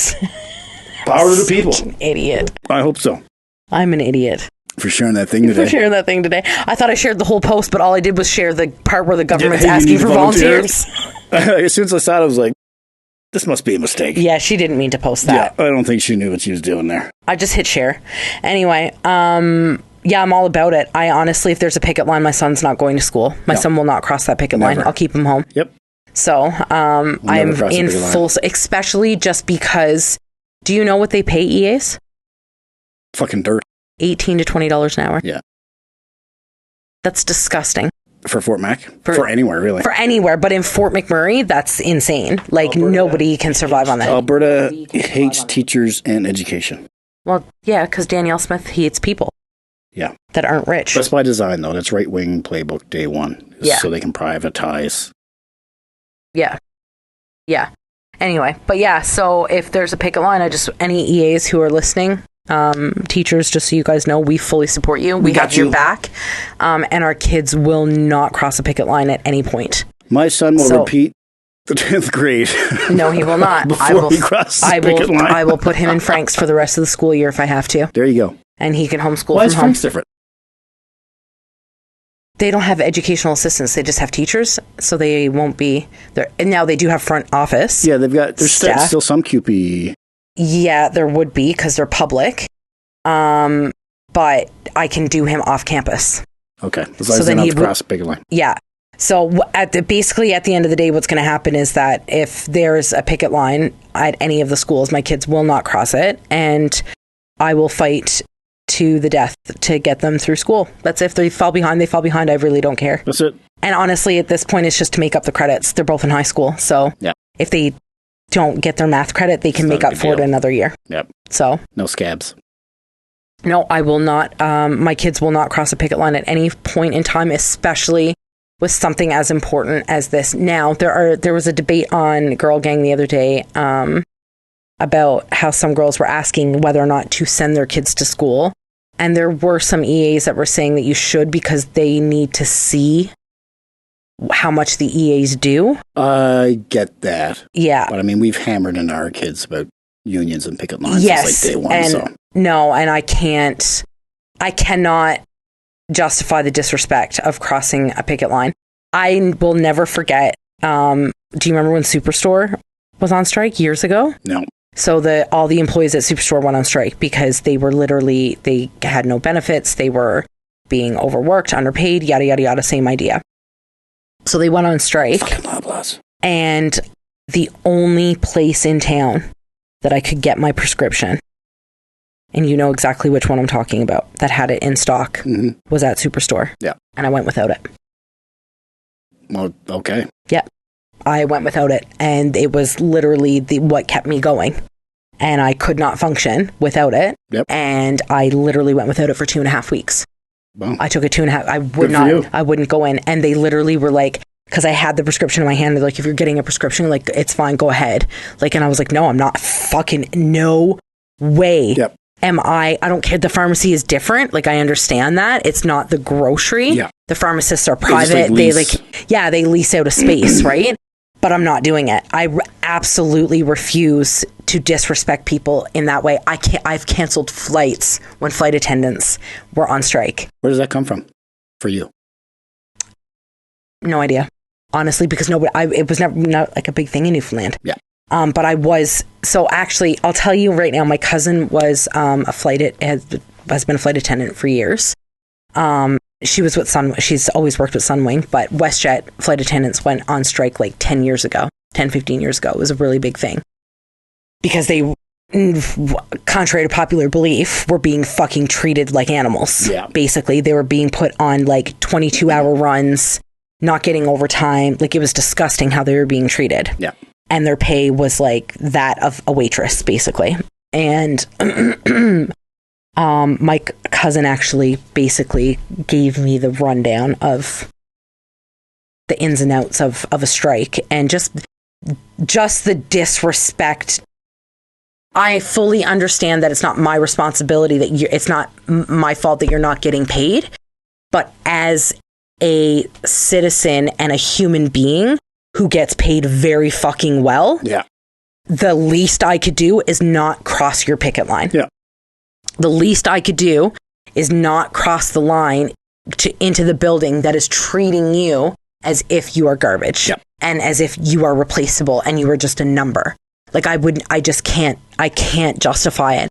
Speaker 2: Power to the people.
Speaker 1: an idiot.
Speaker 2: I hope so.
Speaker 1: I'm an idiot.
Speaker 2: For sharing that thing today.
Speaker 1: I thought I shared the whole post, but all I did was share the part where the government's asking for volunteers.
Speaker 2: As soon as I saw it, I was like, this must be a mistake.
Speaker 1: Yeah, she didn't mean to post that.
Speaker 2: Yeah, I don't think she knew what she was doing there.
Speaker 1: I just hit share. Anyway, yeah, I'm all about it. I honestly, if there's a picket line, my son's not going to school. My son will not cross that picket line. I'll keep him home.
Speaker 2: Yep.
Speaker 1: So I'm in full, especially just because, do you know what they pay EAs?
Speaker 2: Fucking dirt.
Speaker 1: $18 to $20 an hour.
Speaker 2: Yeah.
Speaker 1: That's disgusting.
Speaker 2: For Fort Mac? For anywhere, really.
Speaker 1: For anywhere, but in Fort McMurray, that's insane. Like, nobody can survive on that.
Speaker 2: Alberta hates teachers and education.
Speaker 1: Well, yeah, because Danielle Smith hates people.
Speaker 2: Yeah.
Speaker 1: That aren't rich.
Speaker 2: That's by design, though. That's right-wing playbook day one.
Speaker 1: Yeah.
Speaker 2: So they can privatize.
Speaker 1: Yeah. Yeah. Anyway, but yeah, so if there's a picket line, any EAs who are listening, teachers, just so you guys know, we fully support you. We got your back. And our kids will not cross a picket line at any point.
Speaker 2: My son will repeat the 10th grade.
Speaker 1: No, he will not.
Speaker 2: Before he crosses the picket line.
Speaker 1: I will put him in Frank's for the rest of the school year if I have to.
Speaker 2: There you go.
Speaker 1: And he can homeschool
Speaker 2: Why
Speaker 1: from
Speaker 2: is
Speaker 1: home.
Speaker 2: Frank's different?
Speaker 1: They don't have educational assistants. They just have teachers, so they won't be there. And now they do have front office.
Speaker 2: Yeah, there's still some QP.
Speaker 1: Yeah, there would be because they're public. But I can do him off campus.
Speaker 2: Okay, as long as they're not across the picket line.
Speaker 1: Yeah. So basically at the end of the day, what's going to happen is that if there's a picket line at any of the schools, my kids will not cross it, and I will fight to the death to get them through school. That's if they fall behind, they fall behind. I really don't care.
Speaker 2: That's it.
Speaker 1: And honestly, at this point, it's just to make up the credits. They're both in high school. So if they don't get their math credit, they can make up for it another year.
Speaker 2: Yep.
Speaker 1: So
Speaker 2: no scabs.
Speaker 1: No, I will not. My kids will not cross a picket line at any point in time, especially with something as important as this. Now, there was a debate on Girl Gang the other day about how some girls were asking whether or not to send their kids to school. And there were some EAs that were saying that you should because they need to see how much the EAs do.
Speaker 2: I get that.
Speaker 1: Yeah.
Speaker 2: But I mean, we've hammered into our kids about unions and picket lines since like day one.
Speaker 1: And no, and I cannot justify the disrespect of crossing a picket line. I will never forget. Do you remember when Superstore was on strike years ago?
Speaker 2: No.
Speaker 1: So all the employees at Superstore went on strike because they had no benefits. They were being overworked, underpaid, yada, yada, yada, same idea. So they went on strike.
Speaker 2: Fucking Loblaws.
Speaker 1: And the only place in town that I could get my prescription and you know exactly which one I'm talking about, that had it in stock, was at Superstore.
Speaker 2: Yeah.
Speaker 1: And I went without it.
Speaker 2: Well, okay.
Speaker 1: Yeah. I went without it, and it was literally what kept me going. And I could not function without it.
Speaker 2: Yep.
Speaker 1: And I literally went without it for 2.5 weeks.
Speaker 2: Wow.
Speaker 1: I took it 2.5. I wouldn't go in. And they literally were like, because I had the prescription in my hand, they're like, if you're getting a prescription, like, it's fine, go ahead. Like, and I was like, no, I'm not fucking, no way.
Speaker 2: Yep.
Speaker 1: I don't care. The pharmacy is different. Like, I understand that. It's not the grocery.
Speaker 2: Yeah.
Speaker 1: The pharmacists are private. They lease out a space, right? But I'm not doing it. I absolutely refuse to disrespect people in that way. I've canceled flights when flight attendants were on strike.
Speaker 2: Where does that come from for you?
Speaker 1: No idea, honestly, because it was never not like a big thing in Newfoundland.
Speaker 2: Yeah.
Speaker 1: But I was, so actually, I'll tell you right now, my cousin was has been a flight attendant for years. She was with she's always worked with Sunwing, but WestJet flight attendants went on strike like 15 years ago. It was a really big thing. Because they, contrary to popular belief, were being fucking treated like animals.
Speaker 2: Yeah.
Speaker 1: Basically, they were being put on like 22-hour runs, not getting overtime. Like, it was disgusting how they were being treated.
Speaker 2: Yeah.
Speaker 1: And their pay was like that of a waitress, basically. And my cousin actually basically gave me the rundown of the ins and outs of a strike, and just the disrespect. I fully understand that it's not my responsibility, it's not my fault that you're not getting paid, but as a citizen and a human being who gets paid very fucking well,
Speaker 2: yeah,
Speaker 1: the least I could do is not cross your picket line.
Speaker 2: Yeah.
Speaker 1: The least I could do is not cross the line into the building that is treating you as if you are garbage.
Speaker 2: Yep.
Speaker 1: And as if you are replaceable and you are just a number. Like, I can't justify it.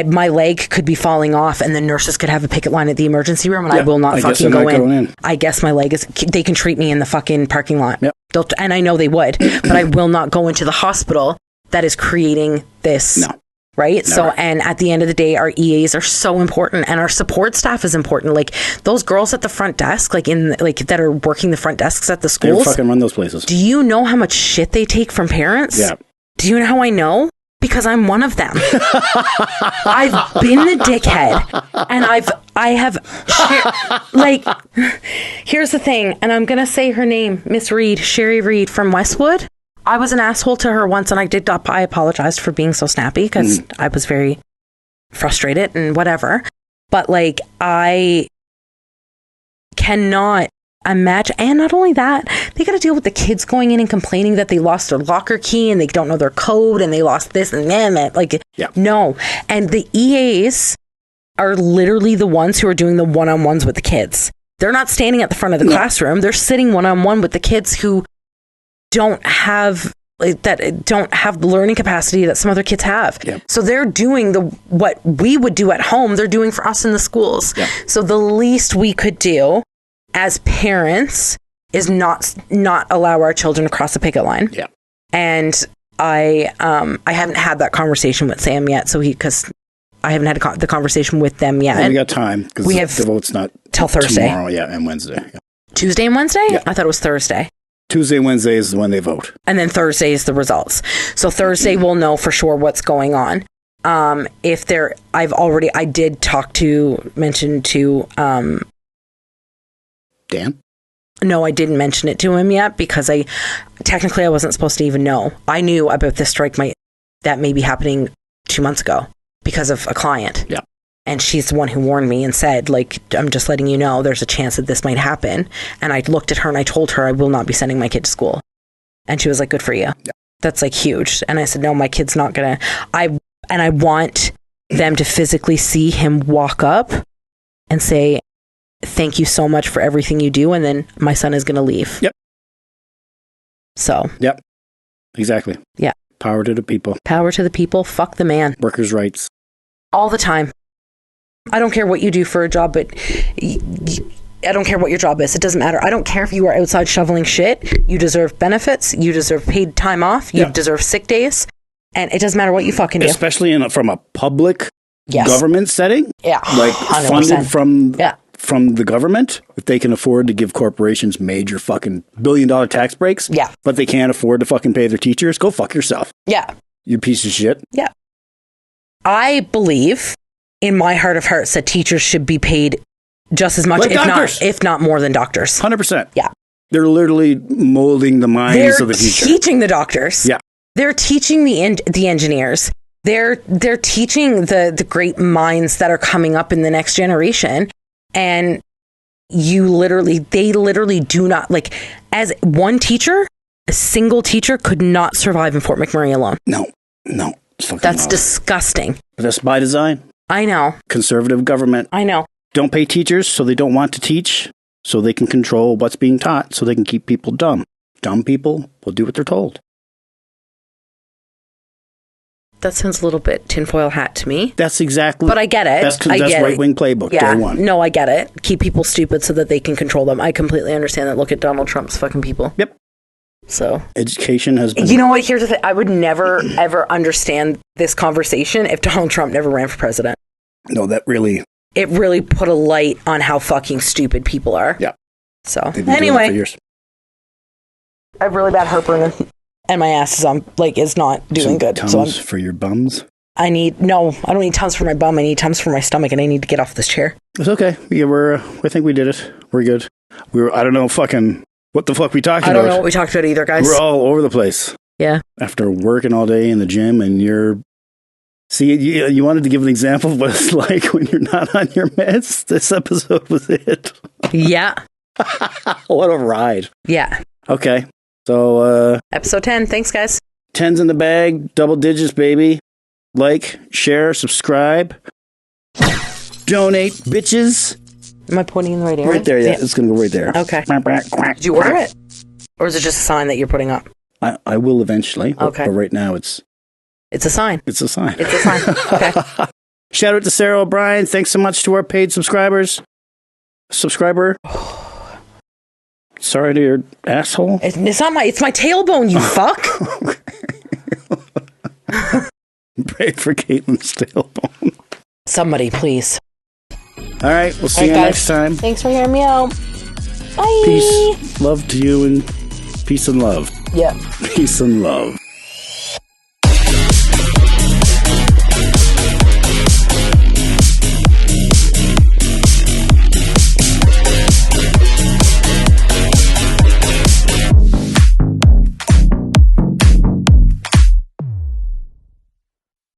Speaker 1: My leg could be falling off and the nurses could have a picket line at the emergency room, and I will not fucking go in. I guess my leg they can treat me in the fucking parking lot.
Speaker 2: Yep.
Speaker 1: And I know they would, but I will not go into the hospital that is creating this.
Speaker 2: No.
Speaker 1: Right?
Speaker 2: Never.
Speaker 1: So, and at the end of the day, our EAs are so important, and our support staff is important. Like, those girls at the front desk, that are working the front desks at the schools.
Speaker 2: They fucking run those places.
Speaker 1: Do you know how much shit they take from parents?
Speaker 2: Yeah.
Speaker 1: Do you know how I know? Because I'm one of them. I've been the dickhead, and I have here's the thing, and I'm gonna say her name, Miss Reed, Sherry Reed from Westwood. I was an asshole to her once, and I apologized for being so snappy because I was very frustrated and whatever. But like, I cannot imagine, and not only that, they got to deal with the kids going in and complaining that they lost their locker key and they don't know their code and they lost this and that. Like,
Speaker 2: yeah.
Speaker 1: No. And the EAs are literally the ones who are doing the one-on-ones with the kids. They're not standing at the front of the classroom. They're sitting one-on-one with the kids who don't have the learning capacity that some other kids have.
Speaker 2: Yep.
Speaker 1: So they're doing what we would do at home, they're doing for us in the schools.
Speaker 2: Yep.
Speaker 1: So the least we could do as parents is not allow our children to cross the picket line.
Speaker 2: Yeah.
Speaker 1: And I haven't had that conversation with Sam yet, because I haven't had the conversation with them yet.
Speaker 2: Well, we got time because the vote's not
Speaker 1: till Thursday.
Speaker 2: Tomorrow, and Wednesday. Yeah.
Speaker 1: Tuesday and Wednesday?
Speaker 2: Yeah.
Speaker 1: I thought it was Thursday.
Speaker 2: Tuesday and Wednesday is when they vote. And
Speaker 1: then Thursday is the results. So Thursday we'll know for sure what's going on. I did mention to
Speaker 2: Dan?
Speaker 1: No, I didn't mention it to him yet because I wasn't supposed to even know. I knew about this strike that may be happening 2 months ago because of a client.
Speaker 2: Yeah.
Speaker 1: And she's the one who warned me and said, like, I'm just letting you know there's a chance that this might happen. And I looked at her and I told her I will not be sending my kid to school. And she was like, good for you. Yeah. That's like huge. And I said, no, my kid's not going to. I want them to physically see him walk up and say, thank you so much for everything you do. And then my son is going to leave.
Speaker 2: Yep.
Speaker 1: So.
Speaker 2: Yep. Exactly.
Speaker 1: Yeah.
Speaker 2: Power to the people.
Speaker 1: Power to the people. Fuck the man.
Speaker 2: Workers' rights.
Speaker 1: All the time. I don't care what you do for a job, but I don't care what your job is. It doesn't matter. I don't care if you are outside shoveling shit. You deserve benefits. You deserve paid time off. You deserve sick days. And it doesn't matter what you fucking do.
Speaker 2: Especially from a public
Speaker 1: Yes.
Speaker 2: government setting,
Speaker 1: Yeah.
Speaker 2: like
Speaker 1: 100%.
Speaker 2: funded from the government, if they can afford to give corporations major fucking billion-dollar tax breaks,
Speaker 1: Yeah.
Speaker 2: but they can't afford to fucking pay their teachers, go fuck yourself,
Speaker 1: Yeah.
Speaker 2: you piece of shit.
Speaker 1: Yeah. I believe in my heart of hearts that teachers should be paid just as much,
Speaker 2: Like doctors.
Speaker 1: if not more than doctors.
Speaker 2: 100%.
Speaker 1: Yeah.
Speaker 2: They're literally molding the minds
Speaker 1: They're
Speaker 2: of the teacher.
Speaker 1: teaching the doctors.
Speaker 2: Yeah.
Speaker 1: They're teaching the engineers. They're teaching the great minds that are coming up in the next generation. And they literally do not, like, as one teacher, a single teacher could not survive in Fort McMurray alone.
Speaker 2: No. It's fucking
Speaker 1: That's
Speaker 2: wild.
Speaker 1: disgusting.
Speaker 2: But that's by design.
Speaker 1: I know.
Speaker 2: Conservative government.
Speaker 1: I know.
Speaker 2: Don't pay teachers so they don't want to teach, so they can control what's being taught, so they can keep people dumb. Dumb people will do what they're told.
Speaker 1: That sounds a little bit tinfoil hat to me.
Speaker 2: That's exactly.
Speaker 1: But I get it.
Speaker 2: That's
Speaker 1: I get
Speaker 2: right-wing playbook.
Speaker 1: Yeah.
Speaker 2: Day one.
Speaker 1: No, I get it. Keep people stupid so that they can control them. I completely understand that. Look at Donald Trump's fucking people.
Speaker 2: Yep.
Speaker 1: So.
Speaker 2: Education has been.
Speaker 1: You know what? Here's the thing. I would never, ever understand this conversation if Donald Trump never ran for president.
Speaker 2: No, that really.
Speaker 1: It really put a light on how fucking stupid people are.
Speaker 2: Yeah.
Speaker 1: So,
Speaker 2: They've been doing it for
Speaker 1: anyway.
Speaker 2: years.
Speaker 1: I have really bad heartburn and my ass is not doing
Speaker 2: Some
Speaker 1: good.
Speaker 2: Tums
Speaker 1: So
Speaker 2: for your bums.
Speaker 1: I don't need Tums for my bum. I need Tums for my stomach, and I need to get off this chair.
Speaker 2: It's okay. Yeah, I think we did it. We're good. I don't know fucking what the fuck we talked about.
Speaker 1: I don't know what we talked about either, guys.
Speaker 2: We're all over the place.
Speaker 1: Yeah.
Speaker 2: After working all day in the gym and you wanted to give an example of what it's like when you're not on your meds. This episode was it.
Speaker 1: Yeah.
Speaker 2: What a ride.
Speaker 1: Yeah.
Speaker 2: Okay. So,
Speaker 1: Episode 10. Thanks, guys.
Speaker 2: 10's in the bag, double digits, baby. Like, share, subscribe. Donate, bitches.
Speaker 1: Am I pointing in the right area?
Speaker 2: Right there, yeah. It's going to go right there.
Speaker 1: Okay. Did you order it? Or is it just a sign that you're putting up?
Speaker 2: I will eventually.
Speaker 1: Okay.
Speaker 2: But right now, it's
Speaker 1: a sign.
Speaker 2: It's a sign.
Speaker 1: It's a sign. Okay.
Speaker 2: Shout out to Sarah O'Brien. Thanks so much to our paid subscribers. Subscriber. Sorry to your asshole.
Speaker 1: It's my tailbone, you fuck.
Speaker 2: Pray for Caitlin's tailbone.
Speaker 1: Somebody, please.
Speaker 2: All right, we'll see you
Speaker 1: guys.
Speaker 2: next time.
Speaker 1: Thanks for hearing me out. Bye.
Speaker 2: Peace, love to you, and peace and love.
Speaker 1: Yeah.
Speaker 2: Peace and love.